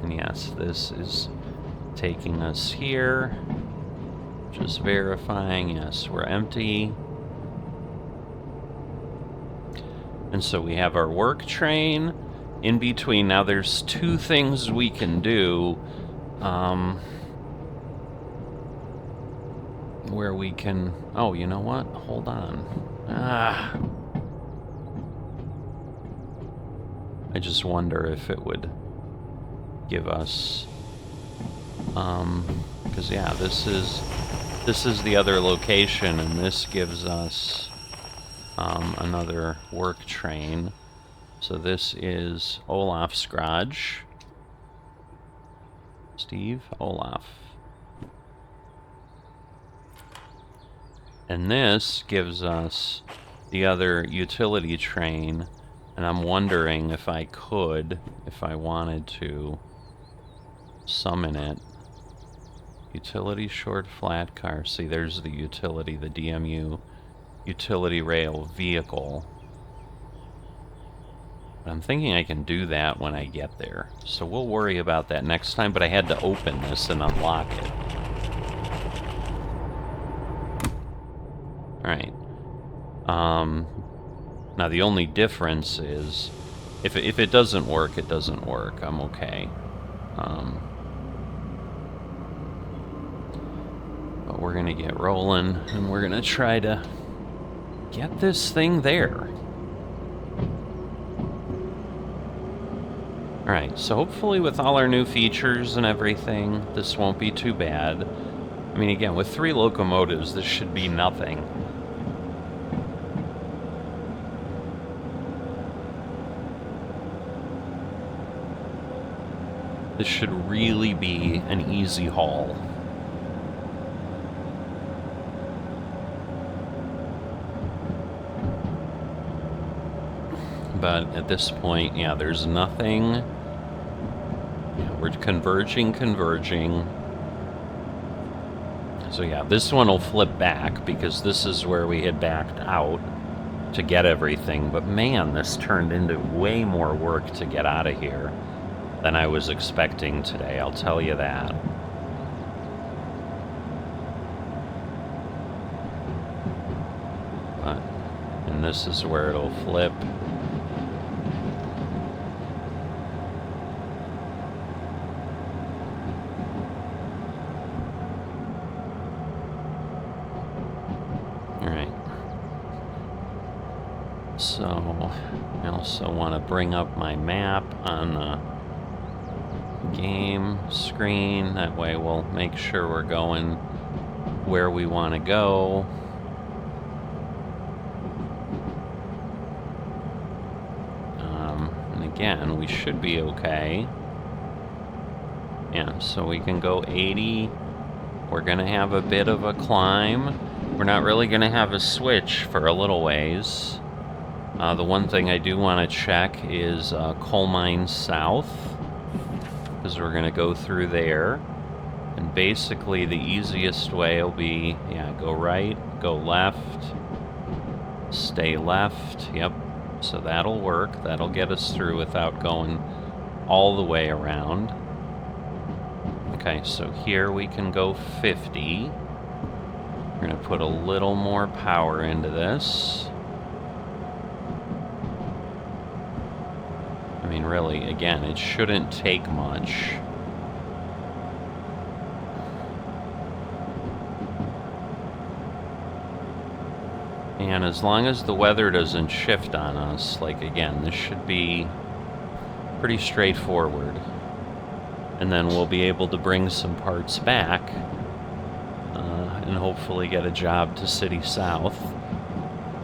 And yes, this is taking us here. Just verifying, yes, we're empty. And so we have our work train in between. Now there's two things we can do where we can... Oh, you know what? Hold on. I just wonder if it would give us... because yeah, this is the other location, and this gives us another work train. So this is Olaf's garage. Steve, Olaf. And this gives us the other utility train, and I'm wondering if I could, if I wanted to, summon it. Utility short flat car. See, there's the utility, the DMU utility rail vehicle. I'm thinking I can do that when I get there. So we'll worry about that next time, but I had to open this and unlock it. Alright. Now the only difference is, if it doesn't work, it doesn't work. I'm okay. But we're gonna get rolling, and we're gonna try to get this thing there. Alright, so hopefully with all our new features and everything, this won't be too bad. I mean, again, with 3 locomotives, this should be nothing. This should really be an easy haul. But at this point, yeah, there's nothing. Yeah, we're converging. So yeah, this one will flip back because this is where we had backed out to get everything. But man, this turned into way more work to get out of here than I was expecting today, I'll tell you that. But, and this is where it'll flip. So, I also want to bring up my map on the game screen. That way we'll make sure we're going where we want to go. And again, we should be okay. Yeah, so we can go 80. We're going to have a bit of a climb. We're not really going to have a switch for a little ways. The one thing I do want to check is Coal Mine South, because we're going to go through there. And basically the easiest way will be, yeah, go right, go left, stay left, yep. So that'll work. That'll get us through without going all the way around. Okay, so here we can go 50. We're going to put a little more power into this. I mean, really, again, it shouldn't take much. And as long as the weather doesn't shift on us, like, again, this should be pretty straightforward. And then we'll be able to bring some parts back and hopefully get a job to City South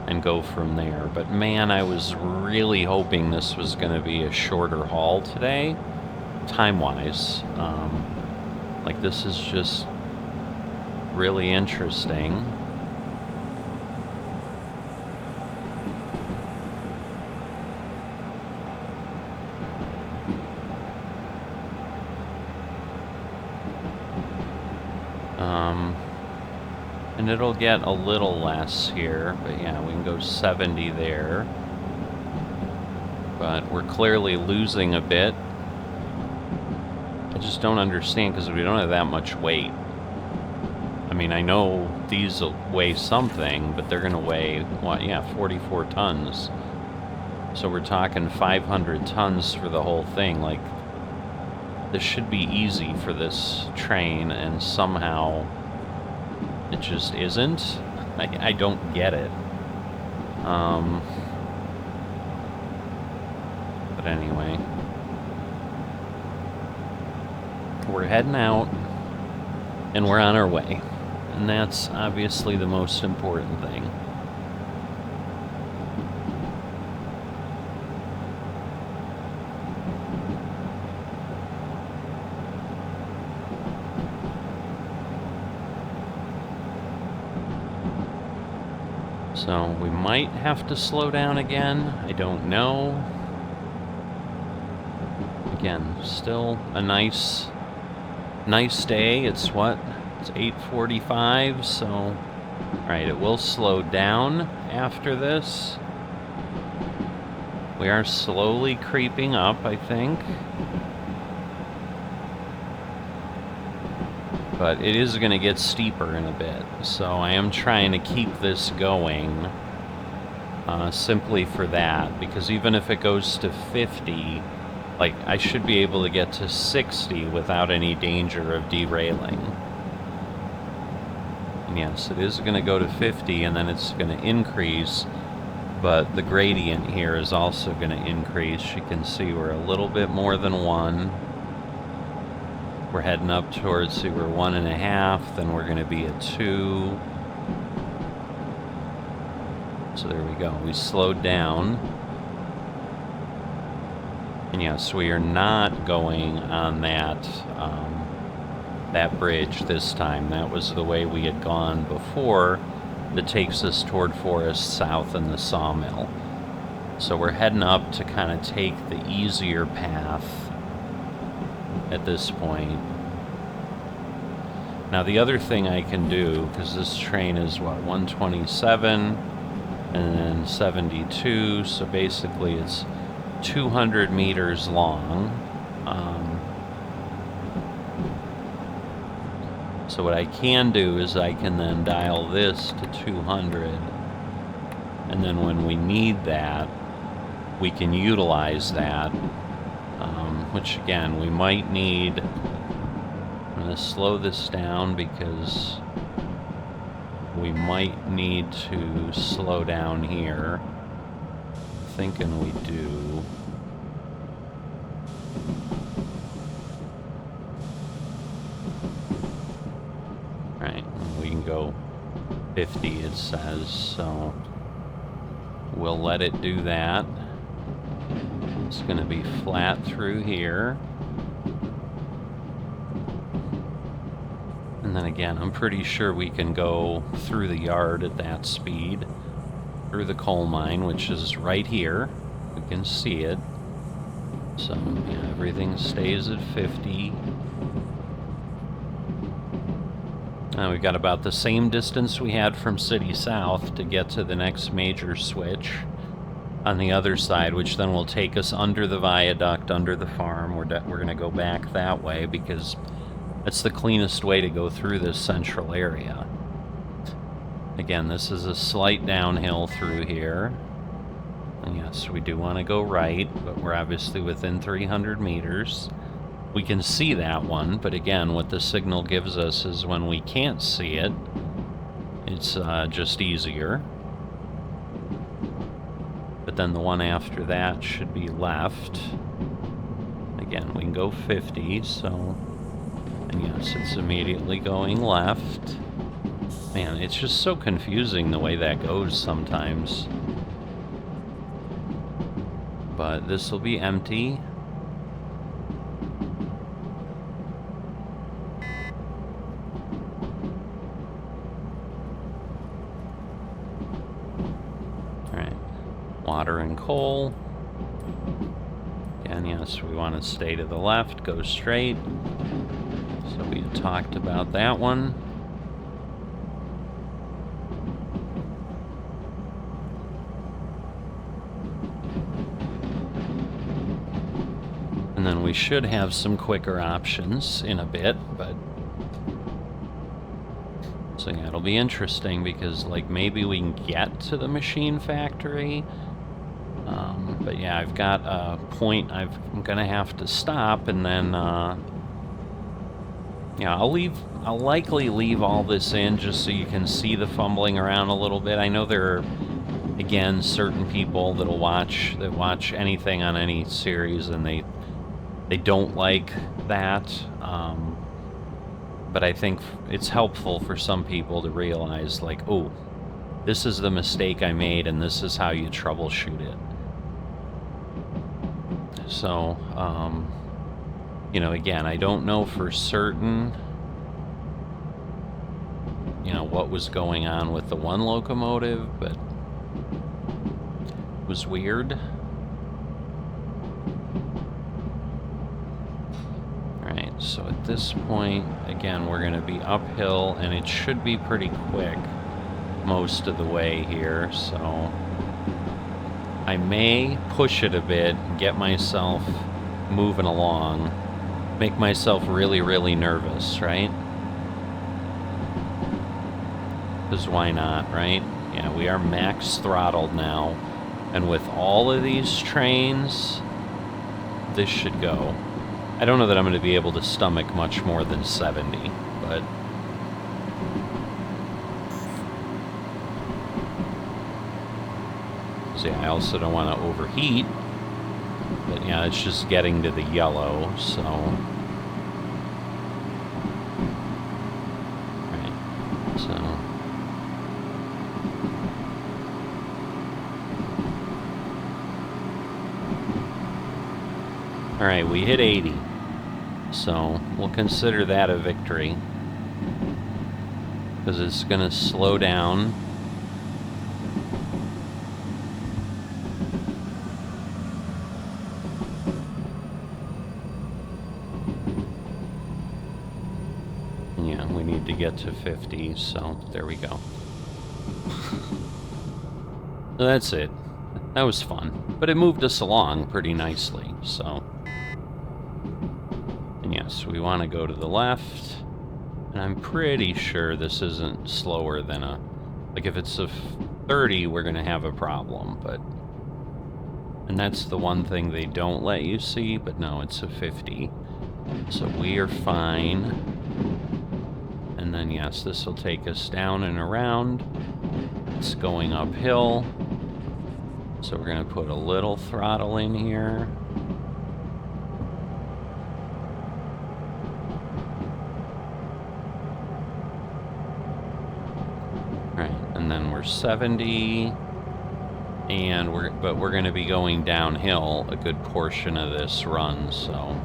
and go from there. But man, I was really hoping this was going to be a shorter haul today, time-wise. Like, this is just really interesting. And it'll get a little less here, but yeah, we can go 70 there. But we're clearly losing a bit. I just don't understand because we don't have that much weight. I mean, I know these will weigh something, but they're going to weigh, what, yeah, 44 tons. So we're talking 500 tons for the whole thing. Like, this should be easy for this train, and somehow it just isn't. I don't get it. But anyway, we're heading out, and we're on our way. And that's obviously the most important thing. So we might have to slow down again. I don't know. Again, still a nice day. It's what? It's 8:45, so... Alright, it will slow down after this. We are slowly creeping up, I think. But it is going to get steeper in a bit, so I am trying to keep this going simply for that, because even if it goes to 50, like, I should be able to get to 60 without any danger of derailing. And yes, it is going to go to 50, and then it's going to increase, but the gradient here is also going to increase. You can see we're a little bit more than 1. We're heading up towards, see, we're 1.5, then we're going to be at 2. So there we go. We slowed down. And yes, we are not going on that bridge this time. That was the way we had gone before that takes us toward Forest South and the sawmill. So we're heading up to kind of take the easier path at this point. Now the other thing I can do, because this train is what, 127 and then 72, so basically it's 200 meters long. So what I can do is I can then dial this to 200, and then when we need that, we can utilize that. Which again, we might need. I'm going to slow this down because we might need to slow down here. I'm thinking we do. Right, we can go 50, it says, so we'll let it do that. It's going to be flat through here. And then again, I'm pretty sure we can go through the yard at that speed. Through the coal mine, which is right here. We can see it. So, yeah, everything stays at 50. Now we've got about the same distance we had from City South to get to the next major switch on the other side, which then will take us under the viaduct, under the farm. We're going to go back that way because that's the cleanest way to go through this central area. Again, this is a slight downhill through here. And yes, we do want to go right, but we're obviously within 300 meters. We can see that one, but again, what the signal gives us is when we can't see it, it's just easier. But then the one after that should be left. Again, we can go 50, so... And yes, it's immediately going left. Man, it's just so confusing the way that goes sometimes. But this will be empty. Alright. Water and coal. Again, yes, we want to stay to the left, go straight. So we talked about that one. And then we should have some quicker options in a bit, but... So yeah, it'll be interesting because, like, maybe we can get to the machine factory. But yeah, I've got a point I'm gonna have to stop, and then, yeah, I'll likely leave all this in just so you can see the fumbling around a little bit. I know there are, again, certain people that watch anything on any series, and they don't like that. But I think it's helpful for some people to realize, like, oh, this is the mistake I made, and this is how you troubleshoot it. So, you know, again, I don't know for certain, you know, what was going on with the one locomotive, but it was weird. Alright, so at this point, again, we're going to be uphill, and it should be pretty quick most of the way here, so I may push it a bit, get myself moving along, make myself really, really nervous, right? Because why not, right? Yeah, we are max throttled now, and with all of these trains, this should go. I don't know that I'm going to be able to stomach much more than 70, but... See, I also don't want to overheat, but yeah, it's just getting to the yellow, so... Right, so... Alright, we hit 80, so we'll consider that a victory, because it's going to slow down. Get to 50, so there we go. So that's it. That was fun, but it moved us along pretty nicely, so... And yes, we want to go to the left, and I'm pretty sure this isn't slower than a... Like, if it's a 30, we're going to have a problem, but... And that's the one thing they don't let you see, but no, it's a 50. So we are fine. And then, yes, this will take us down and around. It's going uphill. So we're going to put a little throttle in here. Right, and then we're 70. And we're going to be going downhill a good portion of this run, so...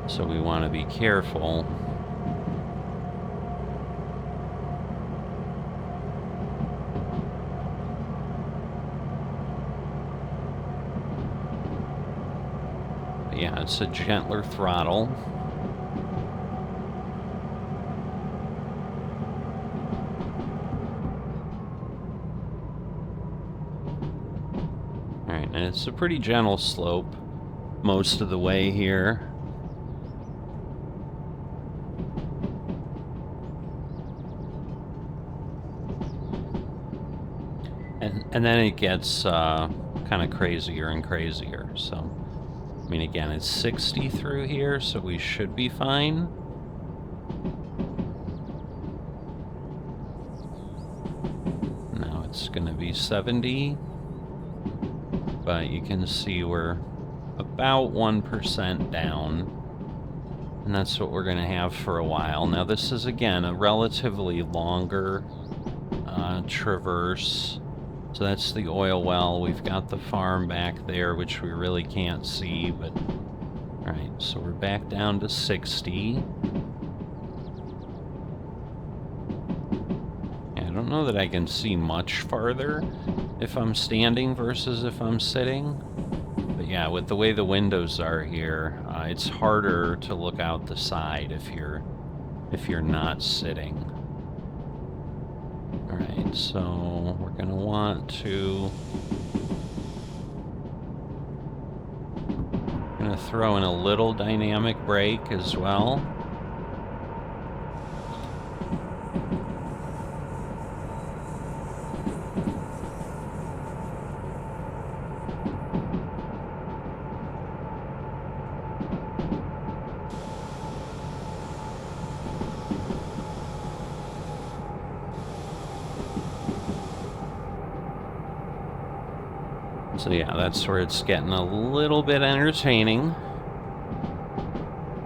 So we want to be careful. But yeah, it's a gentler throttle. Alright, and it's a pretty gentle slope most of the way here. And then it gets kind of crazier and crazier. So, I mean, again, it's 60 through here, so we should be fine. Now it's going to be 70. But you can see we're about 1% down. And that's what we're going to have for a while. Now, this is, again, a relatively longer traverse. So that's the oil well. We've got the farm back there, which we really can't see, but... Alright, so we're back down to 60. I don't know that I can see much farther if I'm standing versus if I'm sitting. But yeah, with the way the windows are here, it's harder to look out the side if you're not sitting. Alright, so we're going to want to Gonna throw in a little dynamic brake as well. So yeah, that's where it's getting a little bit entertaining.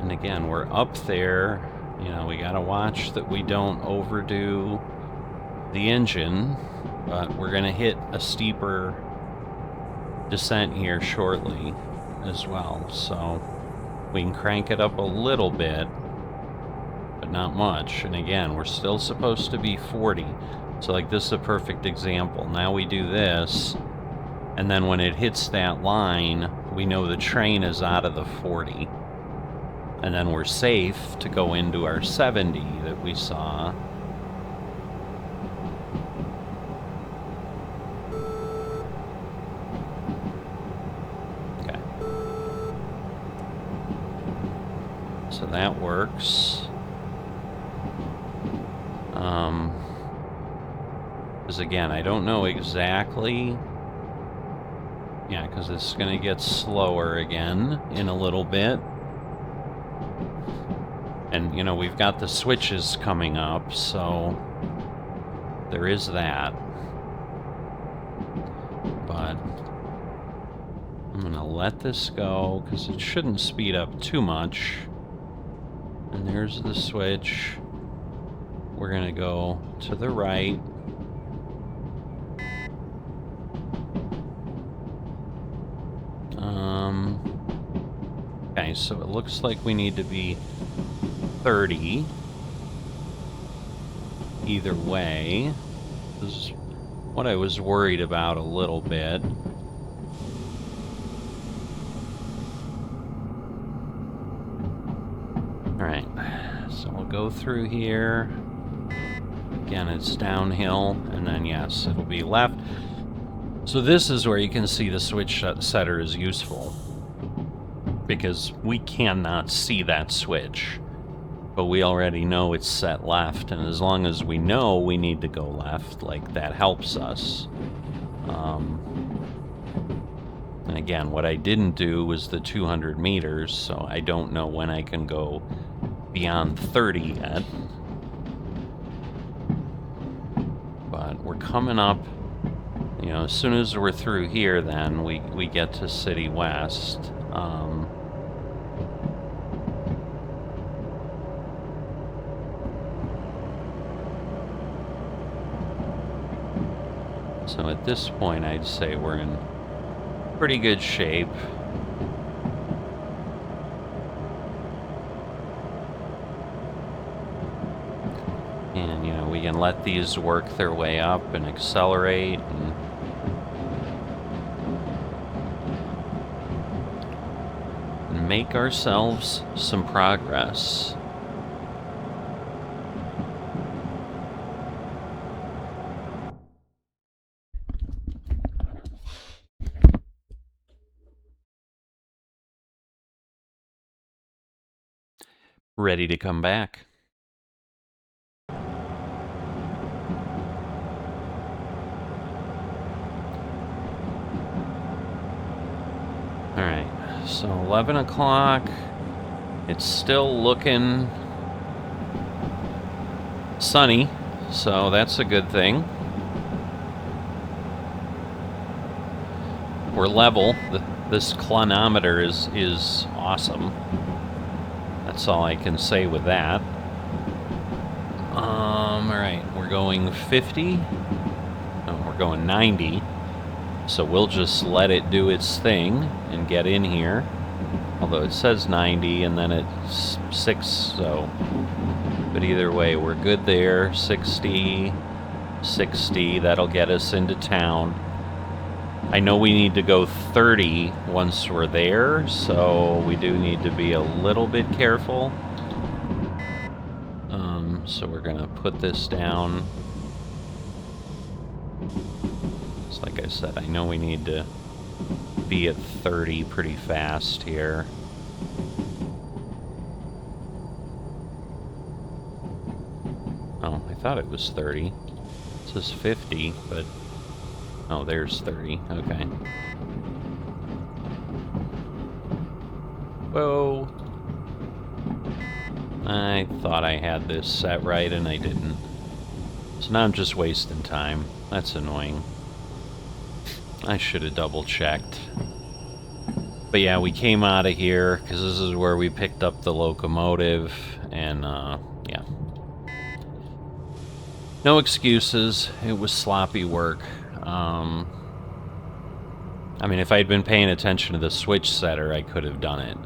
And again, we're up there. You know, we gotta watch that we don't overdo the engine, but we're gonna hit a steeper descent here shortly as well. So we can crank it up a little bit, but not much. And again, we're still supposed to be 40. So like this is a perfect example. Now we do this. And then when it hits that line, we know the train is out of the 40. And then we're safe to go into our 70 that we saw. Okay. So that works. Because again, I don't know exactly. Yeah, because it's going to get slower again in a little bit. And, you know, we've got the switches coming up, so there is that. But I'm going to let this go because it shouldn't speed up too much. And there's the switch. We're going to go to the right. Okay, so it looks like we need to be 30 either way. This is what I was worried about a little bit. Alright, so we'll go through here. Again, it's downhill, and then yes, it'll be left. So this is where you can see the switch setter is useful, because we cannot see that switch, but we already know it's set left, and as long as we know we need to go left, like, that helps us. And again, what I didn't do was the 200 meters, so I don't know when I can go beyond 30 yet. But we're coming up, you know, as soon as we're through here, then we get to City West. So at this point, I'd say we're in pretty good shape. And, you know, we can let these work their way up and accelerate and make ourselves some progress. Ready to come back. Alright, so 11 o'clock. It's still looking sunny, so that's a good thing. We're level. This clinometer is awesome. That's all I can say with that. Alright, we're going 50. No, we're going 90. So we'll just let it do its thing and get in here. Although it says 90 and then it's 6, so... But either way, we're good there. 60, 60, that'll get us into town. I know we need to go 30 once we're there, so we do need to be a little bit careful. So we're gonna put this down. Just like I said, I know we need to should be at 30 pretty fast here. Oh, I thought it was 30. It says 50, but... Oh, there's 30. Okay. Whoa. I thought I had this set right, and I didn't. So now I'm just wasting time. That's annoying. I should have double-checked. But yeah, we came out of here, because this is where we picked up the locomotive, and, yeah. No excuses. It was sloppy work. I mean, if I'd been paying attention to the switch setter, I could have done it.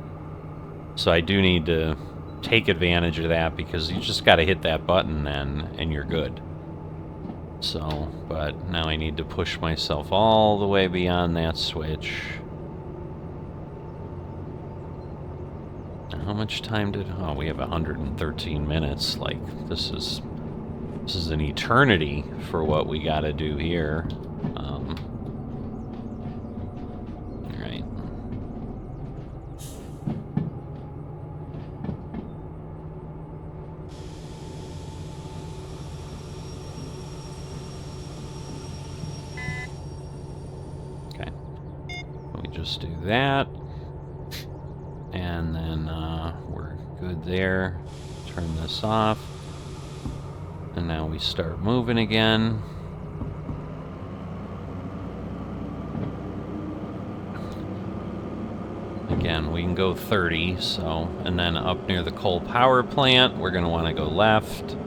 So I do need to take advantage of that, because you just got to hit that button then, and you're good. So, but now I need to push myself all the way beyond that switch. How much time did... Oh, we have 113 minutes. Like, this is an eternity for what we gotta do here. Alright. Okay. Let me just do that. And then we're good there. Turn this off. And now we start moving again. Again, we can go 30, so... And then up near the coal power plant, we're going to want to go left.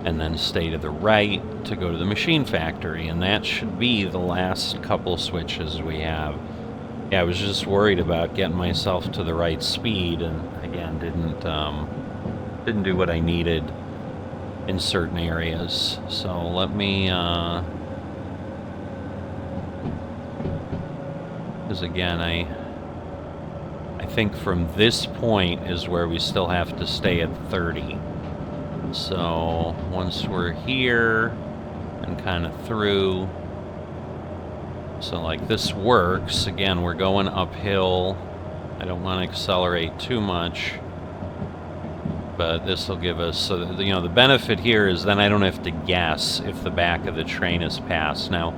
And then stay to the right to go to the machine factory. And that should be the last couple switches we have. Yeah, I was just worried about getting myself to the right speed, and again, didn't do what I needed in certain areas. So let me, because again, I think from this point is where we still have to stay at 30. So once we're here and kind of through, so like this works. Again, we're going uphill. I don't want to accelerate too much, but this will give us, so that, you know, the benefit here is then I don't have to guess if the back of the train is passed. Now,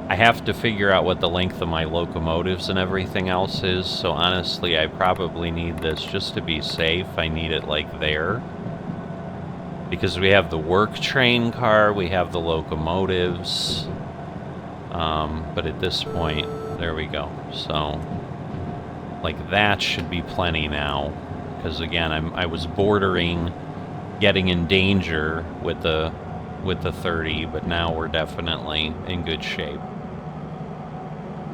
I have to figure out what the length of my locomotives and everything else is, so honestly, I probably need this just to be safe. I need it like there. Because we have the work train car, we have the locomotives, but at this point, there we go. So, like that should be plenty now. Because again, I was bordering getting in danger with the 30, but now we're definitely in good shape.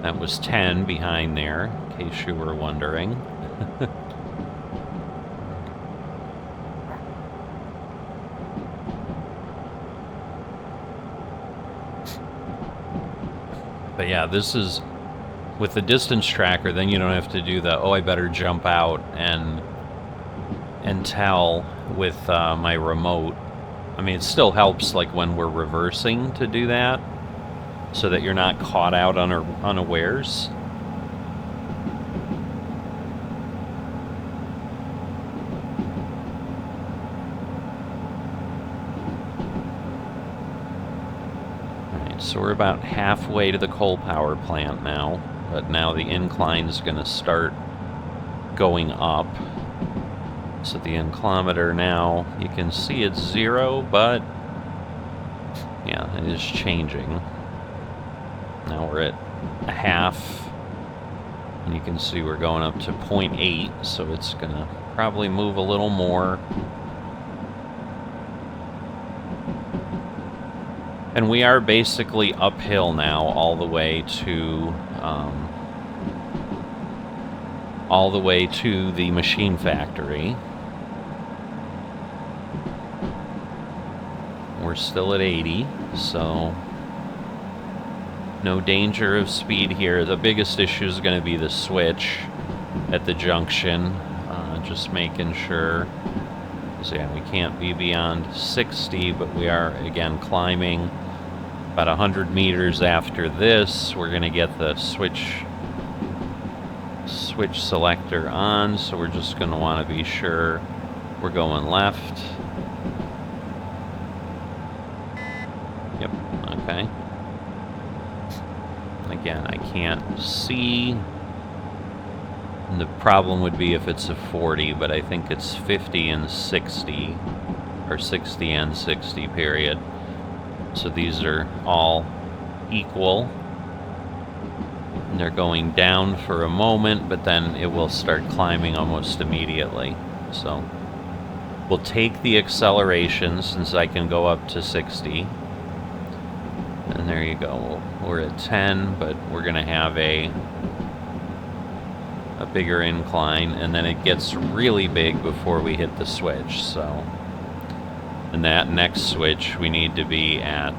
That was 10 behind there, in case you were wondering. But yeah, this is with the distance tracker, then you don't have to do the, oh, I better jump out and tell with my remote. I mean, it still helps like when we're reversing to do that, so that you're not caught out unawares. Alright, so we're about halfway to the coal power plant now, but now the incline's going to start going up. So the inclometer now, you can see it's 0, but yeah, it is changing. Now we're at a half, and you can see we're going up to 0.8, so it's gonna probably move a little more. And we are basically uphill now all the way to the machine factory. We're still at 80, so no danger of speed here. The biggest issue is going to be the switch at the junction. Just making sure. So yeah, we can't be beyond 60, but we are, again, climbing. About 100 meters after this, we're going to get the switch switch selector on, so we're just going to want to be sure we're going left. Yep, okay. Again, I can't see. And the problem would be if it's a 40, but I think it's 50 and 60, or 60 and 60 period. So these are all equal. And they're going down for a moment, but then it will start climbing almost immediately. So we'll take the acceleration since I can go up to 60. And there you go. We're at 10, but we're going to have a bigger incline, and then it gets really big before we hit the switch. So, and that next switch we need to be at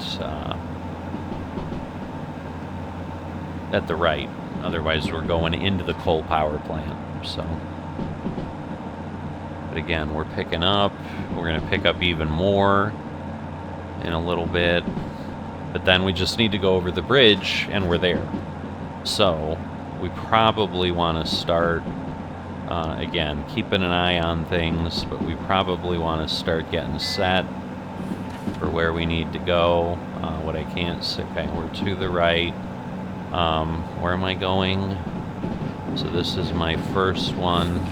the right. Otherwise, we're going into the coal power plant. So, but again, we're picking up. We're going to pick up even more in a little bit. But then we just need to go over the bridge, and we're there. So we probably want to start, again, keeping an eye on things, but we probably want to start getting set for where we need to go. What I can't see, okay, we're to the right. Where am I going? So this is my first one.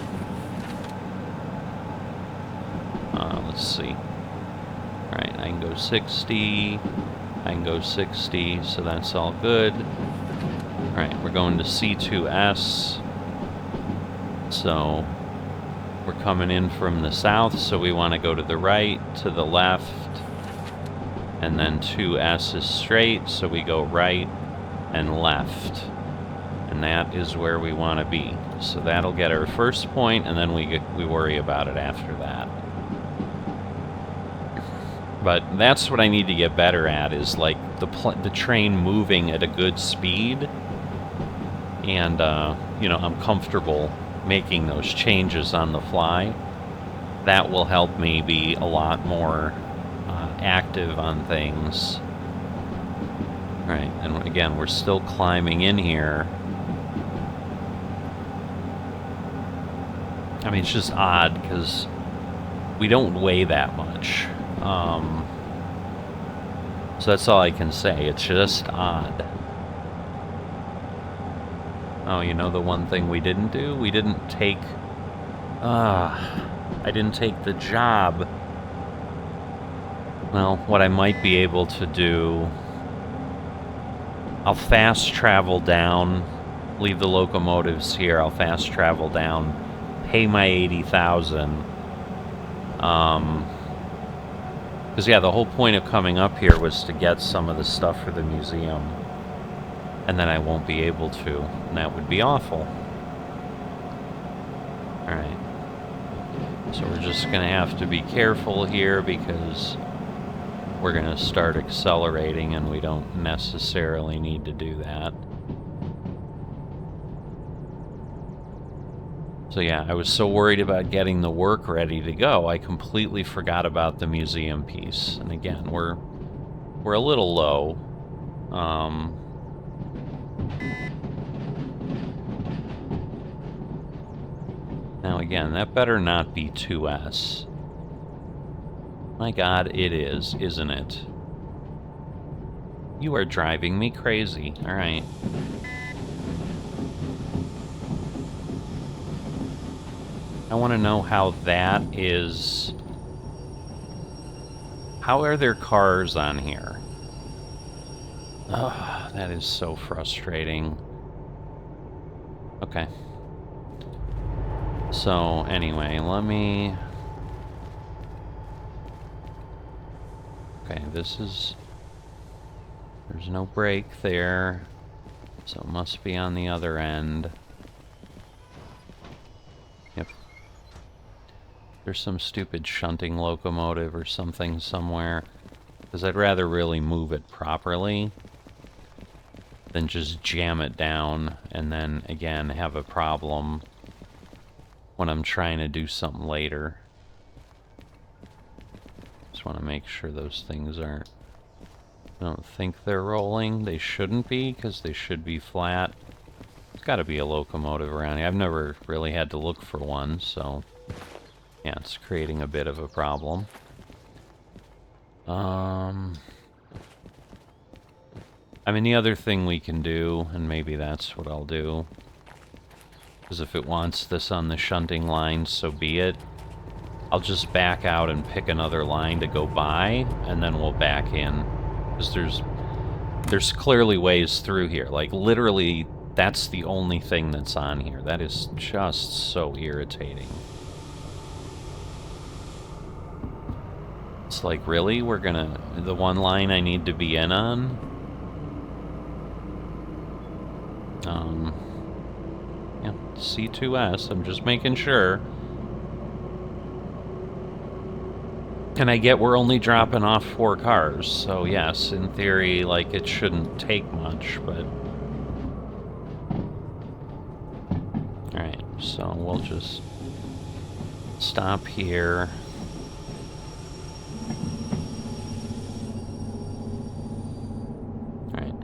Let's see. All right, I can go 60. I can go 60, so that's all good. Alright, we're going to C2S. So we're coming in from the south, so we want to go to the right, to the left, and then 2S is straight, so we go right and left. And that is where we want to be. So that'll get our first point, and then we worry about it after that. But that's what I need to get better at, is like the train moving at a good speed. And, you know, I'm comfortable making those changes on the fly. That will help me be a lot more active on things. Right, and again, we're still climbing in here. I mean, it's just odd because we don't weigh that much. So that's all I can say. It's just odd. Oh, you know the one thing we didn't do? We didn't take... I didn't take the job. Well, what I might be able to do... I'll fast travel down, leave the locomotives here, I'll fast travel down, pay my 80,000. Because, yeah, the whole point of coming up here was to get some of the stuff for the museum. And then I won't be able to, and that would be awful. Alright. So we're just going to have to be careful here because we're going to start accelerating and we don't necessarily need to do that. So yeah, I was so worried about getting the work ready to go, I completely forgot about the museum piece. And again, we're a little low. Now again, that better not be 2S. My God, it is, isn't it? You are driving me crazy. All right. I want to know how that is... How are there cars on here? Ugh, that is so frustrating. Okay. So, anyway, let me... Okay, this is... There's no brake there, so it must be on the other end. Yep. There's some stupid shunting locomotive or something somewhere, because I'd rather really move it properly than just jam it down and then, again, have a problem when I'm trying to do something later. Just want to make sure those things aren't... I don't think they're rolling. They shouldn't be, because they should be flat. got to be a locomotive around here. I've never really had to look for one, so yeah, it's creating a bit of a problem. I mean, the other thing we can do, and maybe that's what I'll do, is if it wants this on the shunting line, so be it. I'll just back out and pick another line to go by, and then we'll back in. Because there's clearly ways through here. Like, literally, that's the only thing that's on here. That is just so irritating. It's like, really? We're gonna... The one line I need to be in on? Yeah, C2S, I'm just making sure. And I get we're only dropping off 4 cars, so yes, in theory, like, it shouldn't take much, but... Alright, so we'll just stop here. Alright.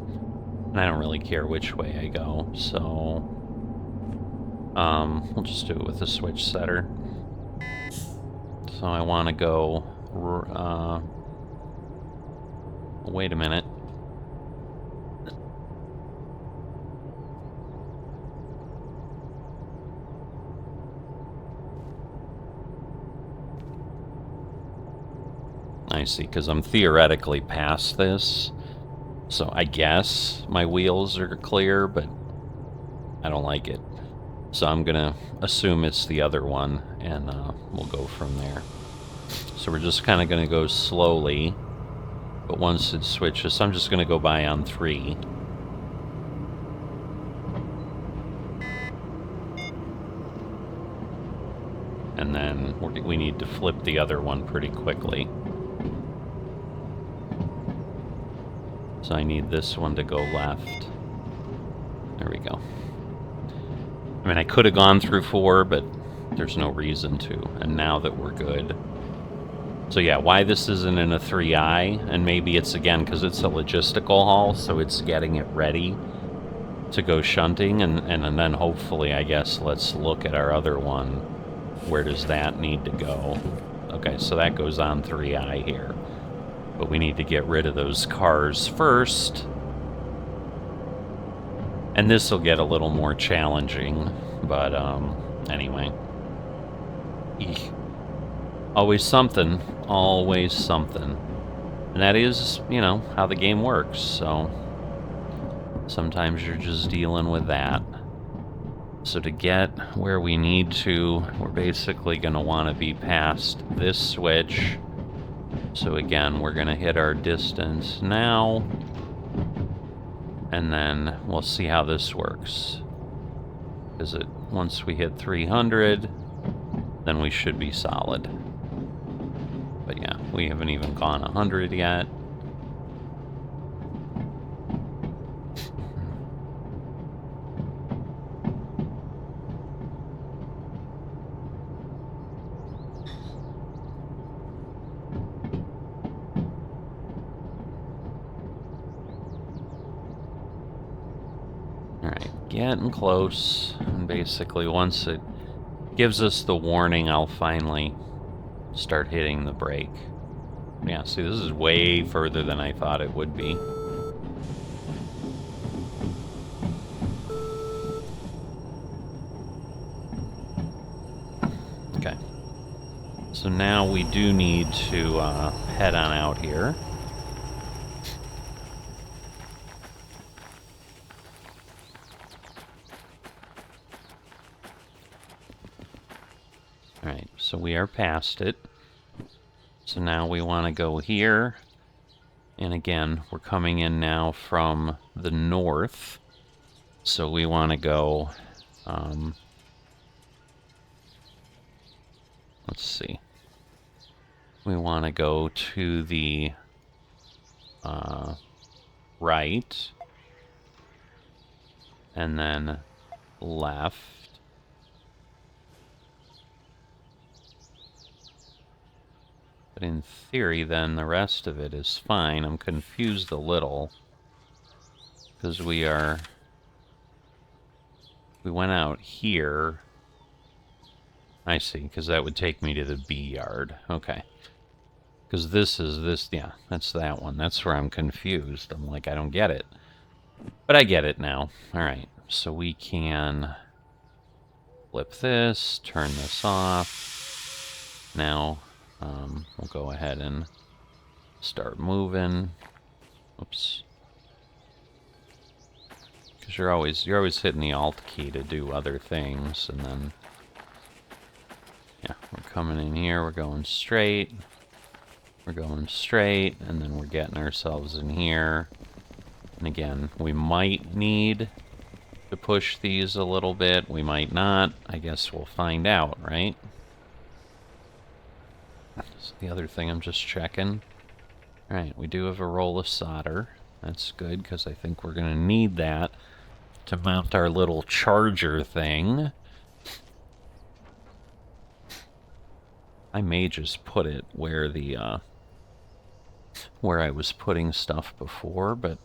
And I don't really care which way I go, so... we'll just do it with the switch setter. So I want to go... wait a minute. I see, because I'm theoretically past this. So I guess my wheels are clear, but I don't like it. So I'm gonna assume it's the other one, and we'll go from there. So we're just kind of gonna go slowly, but once it switches, I'm just gonna go by on 3. And then we need to flip the other one pretty quickly. So I need this one to go left. There we go. I mean, I could have gone through 4, but there's no reason to. And now that we're good. So yeah, why this isn't in a 3i, and maybe it's, again, because it's a logistical haul, so it's getting it ready to go shunting, and then hopefully, I guess, let's look at our other one. Where does that need to go? Okay, so that goes on 3i here. But we need to get rid of those cars first. And this will get a little more challenging, but anyway. Eek. Always something, always something. And that is, you know, how the game works, so sometimes you're just dealing with that. So to get where we need to, we're basically going to want to be past this switch. So again, we're going to hit our distance now. And then we'll see how this works. Because once we hit 300, then we should be solid. But yeah, we haven't even gone 100 yet. Getting close, and basically once it gives us the warning, I'll finally start hitting the brake. Yeah, see, this is way further than I thought it would be. Okay. So now we do need to head on out here. Alright, so we are past it. So now we want to go here. And again, we're coming in now from the north. So we want to go... let's see. We want to go to the right. And then left. But in theory, then, the rest of it is fine. I'm confused a little. Because we are... We went out here. I see, because that would take me to the B yard. Okay. Because yeah, that's that one. That's where I'm confused. I'm like, I don't get it. But I get it now. All right, so we can flip this, turn this off. Now, we'll go ahead and start moving. Oops. Because you're always hitting the Alt key to do other things, and then yeah, we're coming in here, we're going straight, and then we're getting ourselves in here. And again, we might need to push these a little bit, we might not. I guess we'll find out, right? That's the other thing I'm just checking. Alright, we do have a roll of solder. That's good, because I think we're going to need that to mount our little charger thing. I may just put it where the, where I was putting stuff before, but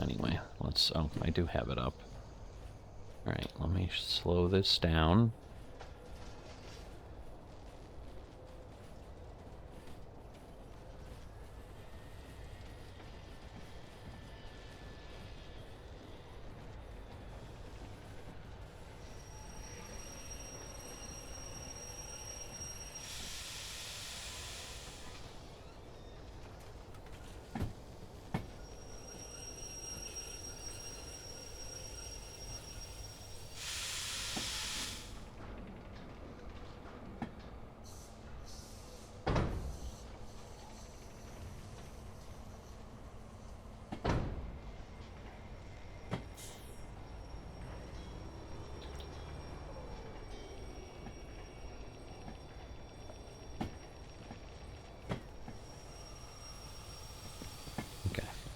anyway, let's, oh, I do have it up. Alright, let me slow this down.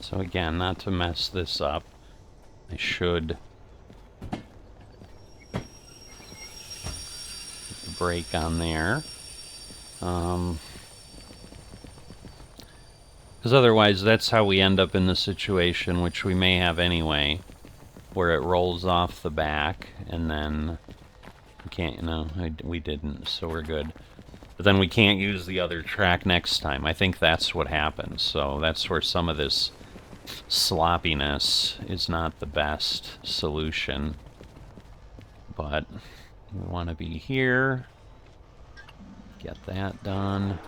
So again, not to mess this up, I should put the brake on there. Because otherwise that's how we end up in the situation, which we may have anyway, where it rolls off the back, and then we can't, no, we didn't, so we're good. But then we can't use the other track next time. I think that's what happens, so that's where some of this sloppiness is not the best solution. But we want to be here. Get that done.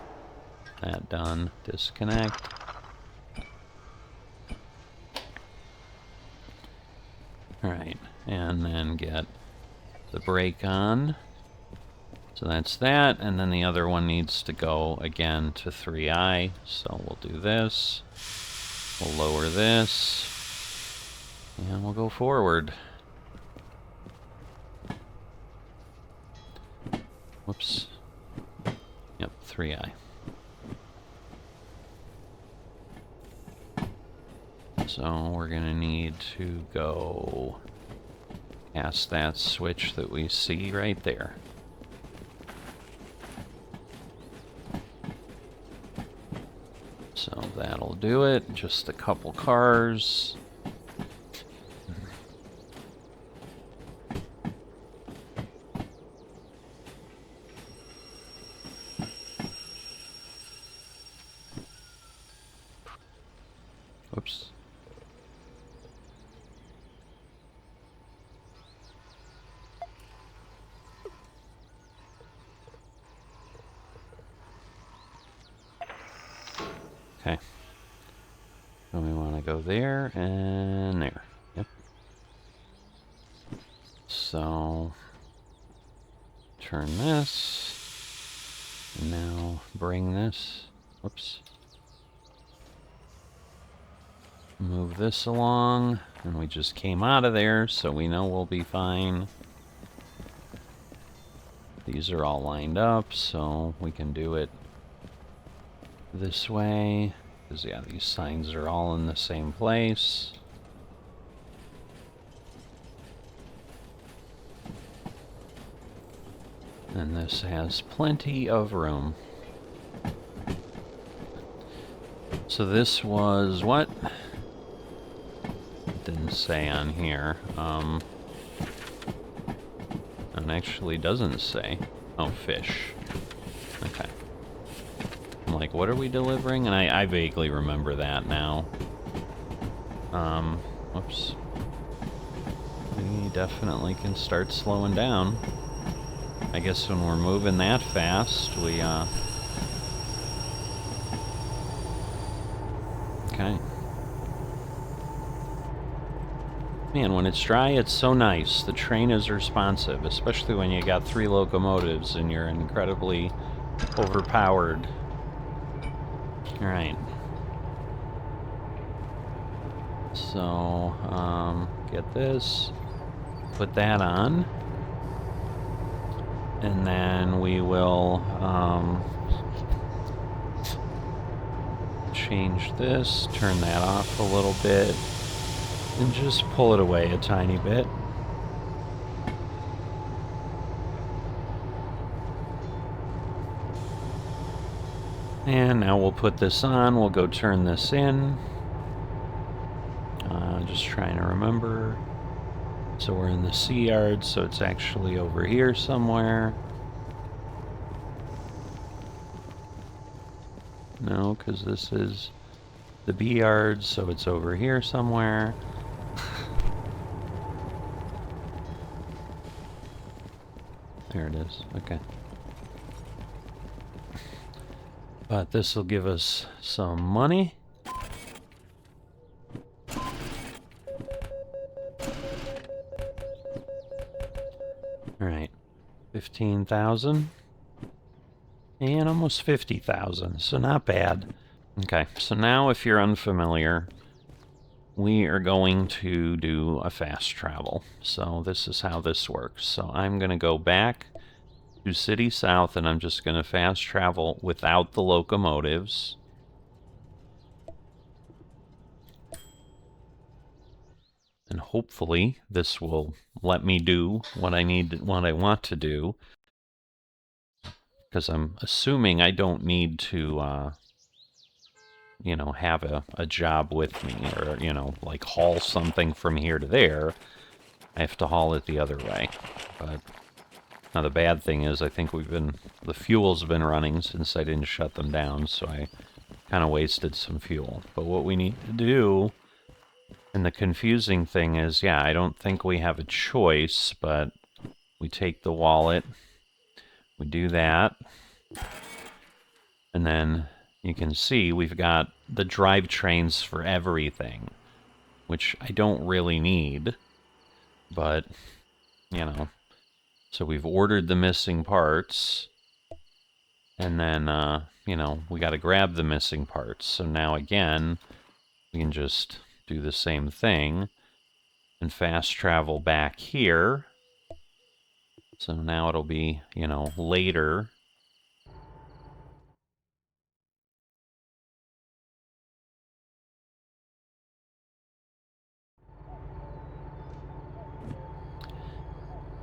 That done. Disconnect. Alright, and then get the brake on. So that's that, and then the other one needs to go again to 3i, so we'll do this. We'll lower this, and we'll go forward. Whoops. Yep, 3i. So we're gonna need to go past that switch that we see right there. So that'll do it. Just a couple cars. Whoops. Okay. So we want to go there and there. Yep. So turn this. And now bring this. Whoops. Move this along. And we just came out of there, so we know we'll be fine. These are all lined up, so we can do it this way, because yeah, these signs are all in the same place. And this has plenty of room. So this was what? It didn't say on here. it actually doesn't say. Oh, fish. Okay. I'm like, what are we delivering? And I vaguely remember that now. Whoops. We definitely can start slowing down. I guess when we're moving that fast, we, Okay. Man, when it's dry, it's so nice. The train is responsive, especially when you got 3 locomotives and you're incredibly overpowered. Alright. So, get this. Put that on. And then we will, change this, turn that off a little bit, and just pull it away a tiny bit. And now we'll put this on, we'll go turn this in. Just trying to remember. So we're in the C yard, so it's actually over here somewhere. No, because this is the B yard, so it's over here somewhere. There it is, okay. But this will give us some money. Alright, 15,000. And almost 50,000, so not bad. Okay, so now if you're unfamiliar, we are going to do a fast travel. So this is how this works. So I'm going to go back to City South, and I'm just going to fast travel without the locomotives. And hopefully this will let me do what I want to do. Because I'm assuming I don't need to, you know, have a job with me, or, you know, like haul something from here to there. I have to haul it the other way. But now the bad thing is, I think the fuel's been running since I didn't shut them down, so I kind of wasted some fuel. But what we need to do, and the confusing thing is, yeah, I don't think we have a choice, but we take the wallet, we do that, and then you can see we've got the drivetrains for everything, which I don't really need, but, you know. So we've ordered the missing parts, and then, you know, we got to grab the missing parts. So now, again, we can just do the same thing and fast travel back here. So now it'll be, you know, later.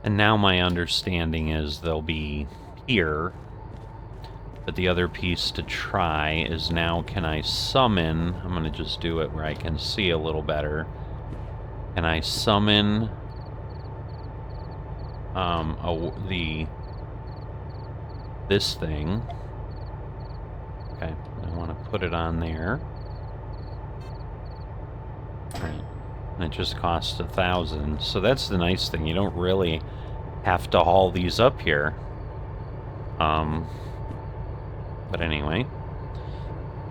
And now my understanding is they'll be here. But the other piece to try is now, can I summon... I'm going to just do it where I can see a little better. Can I summon this thing? Okay, I want to put it on there. Right. And it just costs 1,000. So that's the nice thing. You don't really have to haul these up here. But anyway.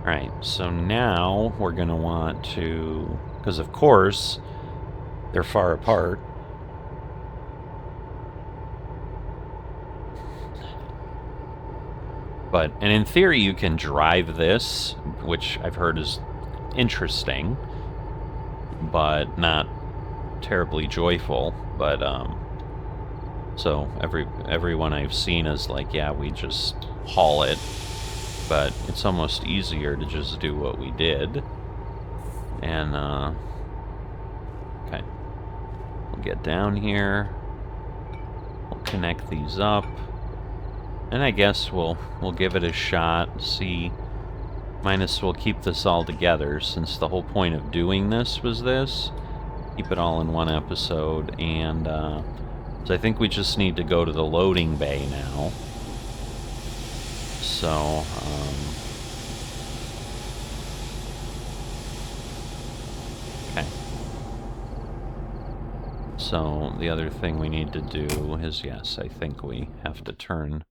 Alright, so now we're going to want to... Because, of course, they're far apart. But, and in theory, you can drive this, which I've heard is interesting, but not terribly joyful. But, so everyone I've seen is like, yeah, we just haul it. But it's almost easier to just do what we did. And, okay. We'll get down here. We'll connect these up. And I guess we'll give it a shot, see. Minus we'll keep this all together, since the whole point of doing this was this. Keep it all in one episode, and So I think we just need to go to the loading bay now. So, okay. So the other thing we need to do is, yes, I think we have to turn,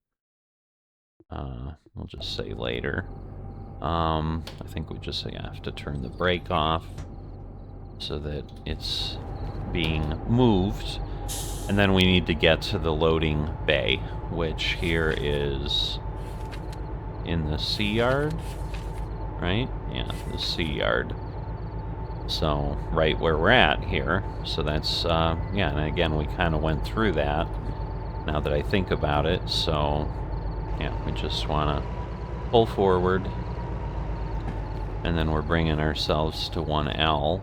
we'll just say later. I think we just have to turn the brake off so that it's being moved. And then we need to get to the loading bay, which here is in the sea yard, right? Yeah, the sea yard. So, right where we're at here. So that's, yeah, and again, we kind of went through that now that I think about it. So, yeah, we just want to pull forward. And then we're bringing ourselves to 1L.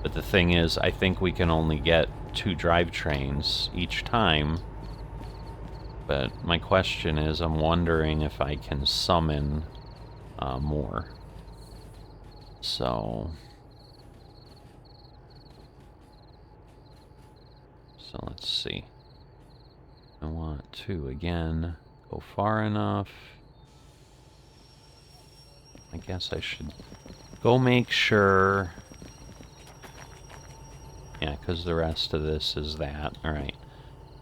But the thing is, I think we can only get 2 drivetrains each time. But my question is, I'm wondering if I can summon more. So let's see. I want to, again, go far enough. I guess I should go make sure. Yeah, because the rest of this is that. Alright.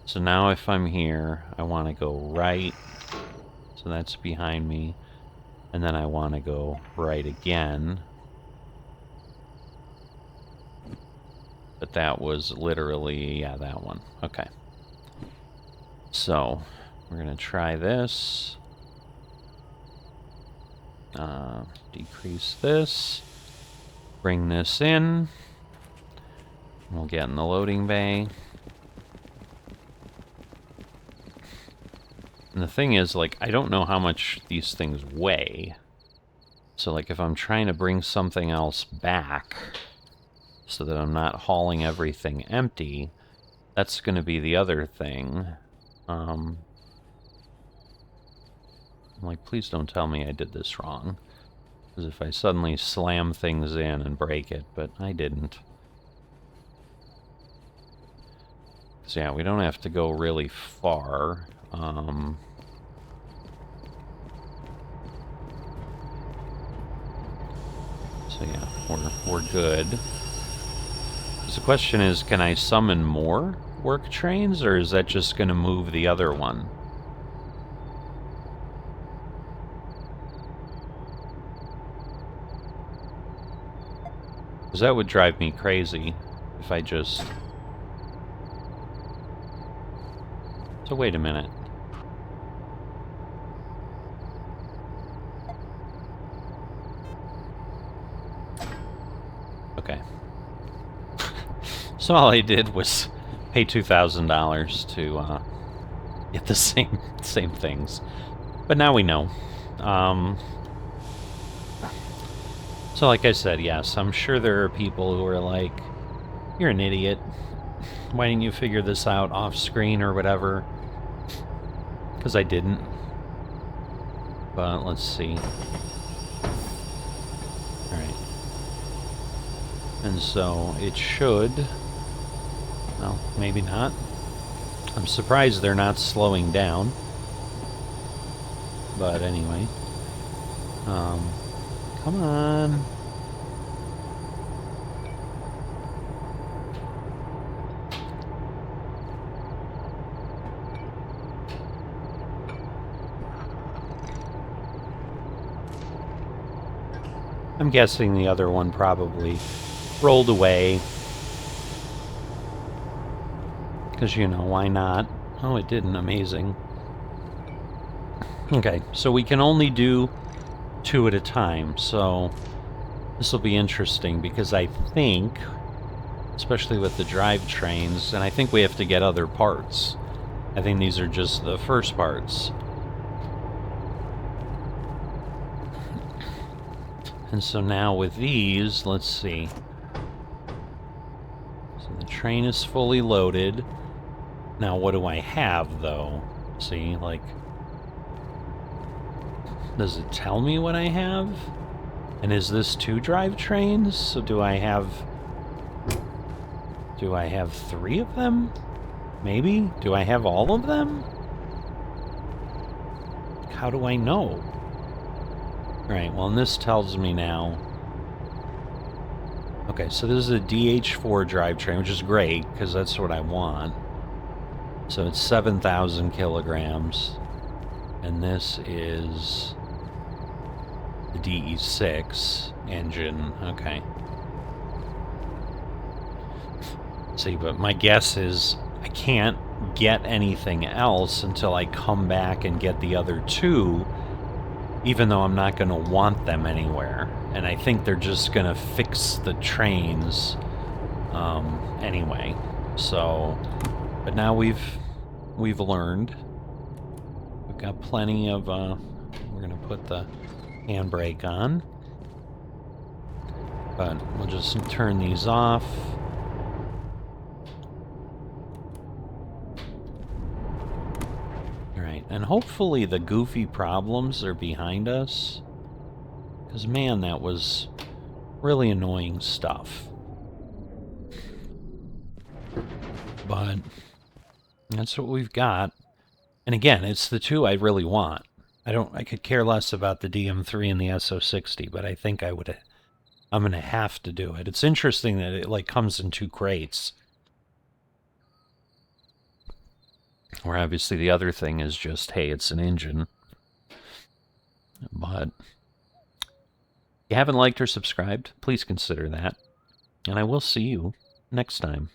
So now if I'm here, I want to go right. So that's behind me. And then I want to go right again. But that was literally, yeah, that one. Okay. So, we're going to try this. Decrease this. Bring this in. We'll get in the loading bay. And the thing is, like, I don't know how much these things weigh. So, like, if I'm trying to bring something else back so that I'm not hauling everything empty, that's going to be the other thing. I'm like, please don't tell me I did this wrong. Because if I suddenly slam things in and break it, but I didn't. So yeah, we don't have to go really far. So yeah, we're good. So the question is, can I summon more work trains, or is that just going to move the other one? Because that would drive me crazy if I just... So wait a minute. Okay. So all I did was pay $2,000 to get the same things. But now we know. So like I said, yes, I'm sure there are people who are like, you're an idiot. Why didn't you figure this out off screen or whatever? Because I didn't. But let's see. Alright. And so it should... Well, maybe not. I'm surprised they're not slowing down. But anyway. Come on. I'm guessing the other one probably rolled away. Because, you know, why not? Oh, it didn't. Amazing. Okay, so we can only do 2 at a time, so this will be interesting because I think, especially with the drivetrains, and I think we have to get other parts. I think these are just the first parts. And so now with these, let's see. So the train is fully loaded. Now what do I have, though? See, like... Does it tell me what I have? And is this 2 drivetrains? So do I have 3 of them? Maybe? Do I have all of them? How do I know? Alright, well, and this tells me now. Okay, so this is a DH4 drivetrain, which is great, because that's what I want. So it's 7,000 kilograms. And this is the DE6 engine. Okay. See, but my guess is I can't get anything else until I come back and get the other two, even though I'm not going to want them anywhere. And I think they're just going to fix the trains anyway. So, but now we've learned. We've got plenty of, we're going to put the handbrake on. But we'll just turn these off. Alright, and hopefully the goofy problems are behind us. Because, man, that was really annoying stuff. But that's what we've got. And again, it's the two I really want. I could care less about the DM3 and the SO60, but I think I'm going to have to do it. It's interesting that it, like, comes in 2 crates. Where obviously the other thing is just, hey, it's an engine. But if you haven't liked or subscribed, please consider that. And I will see you next time.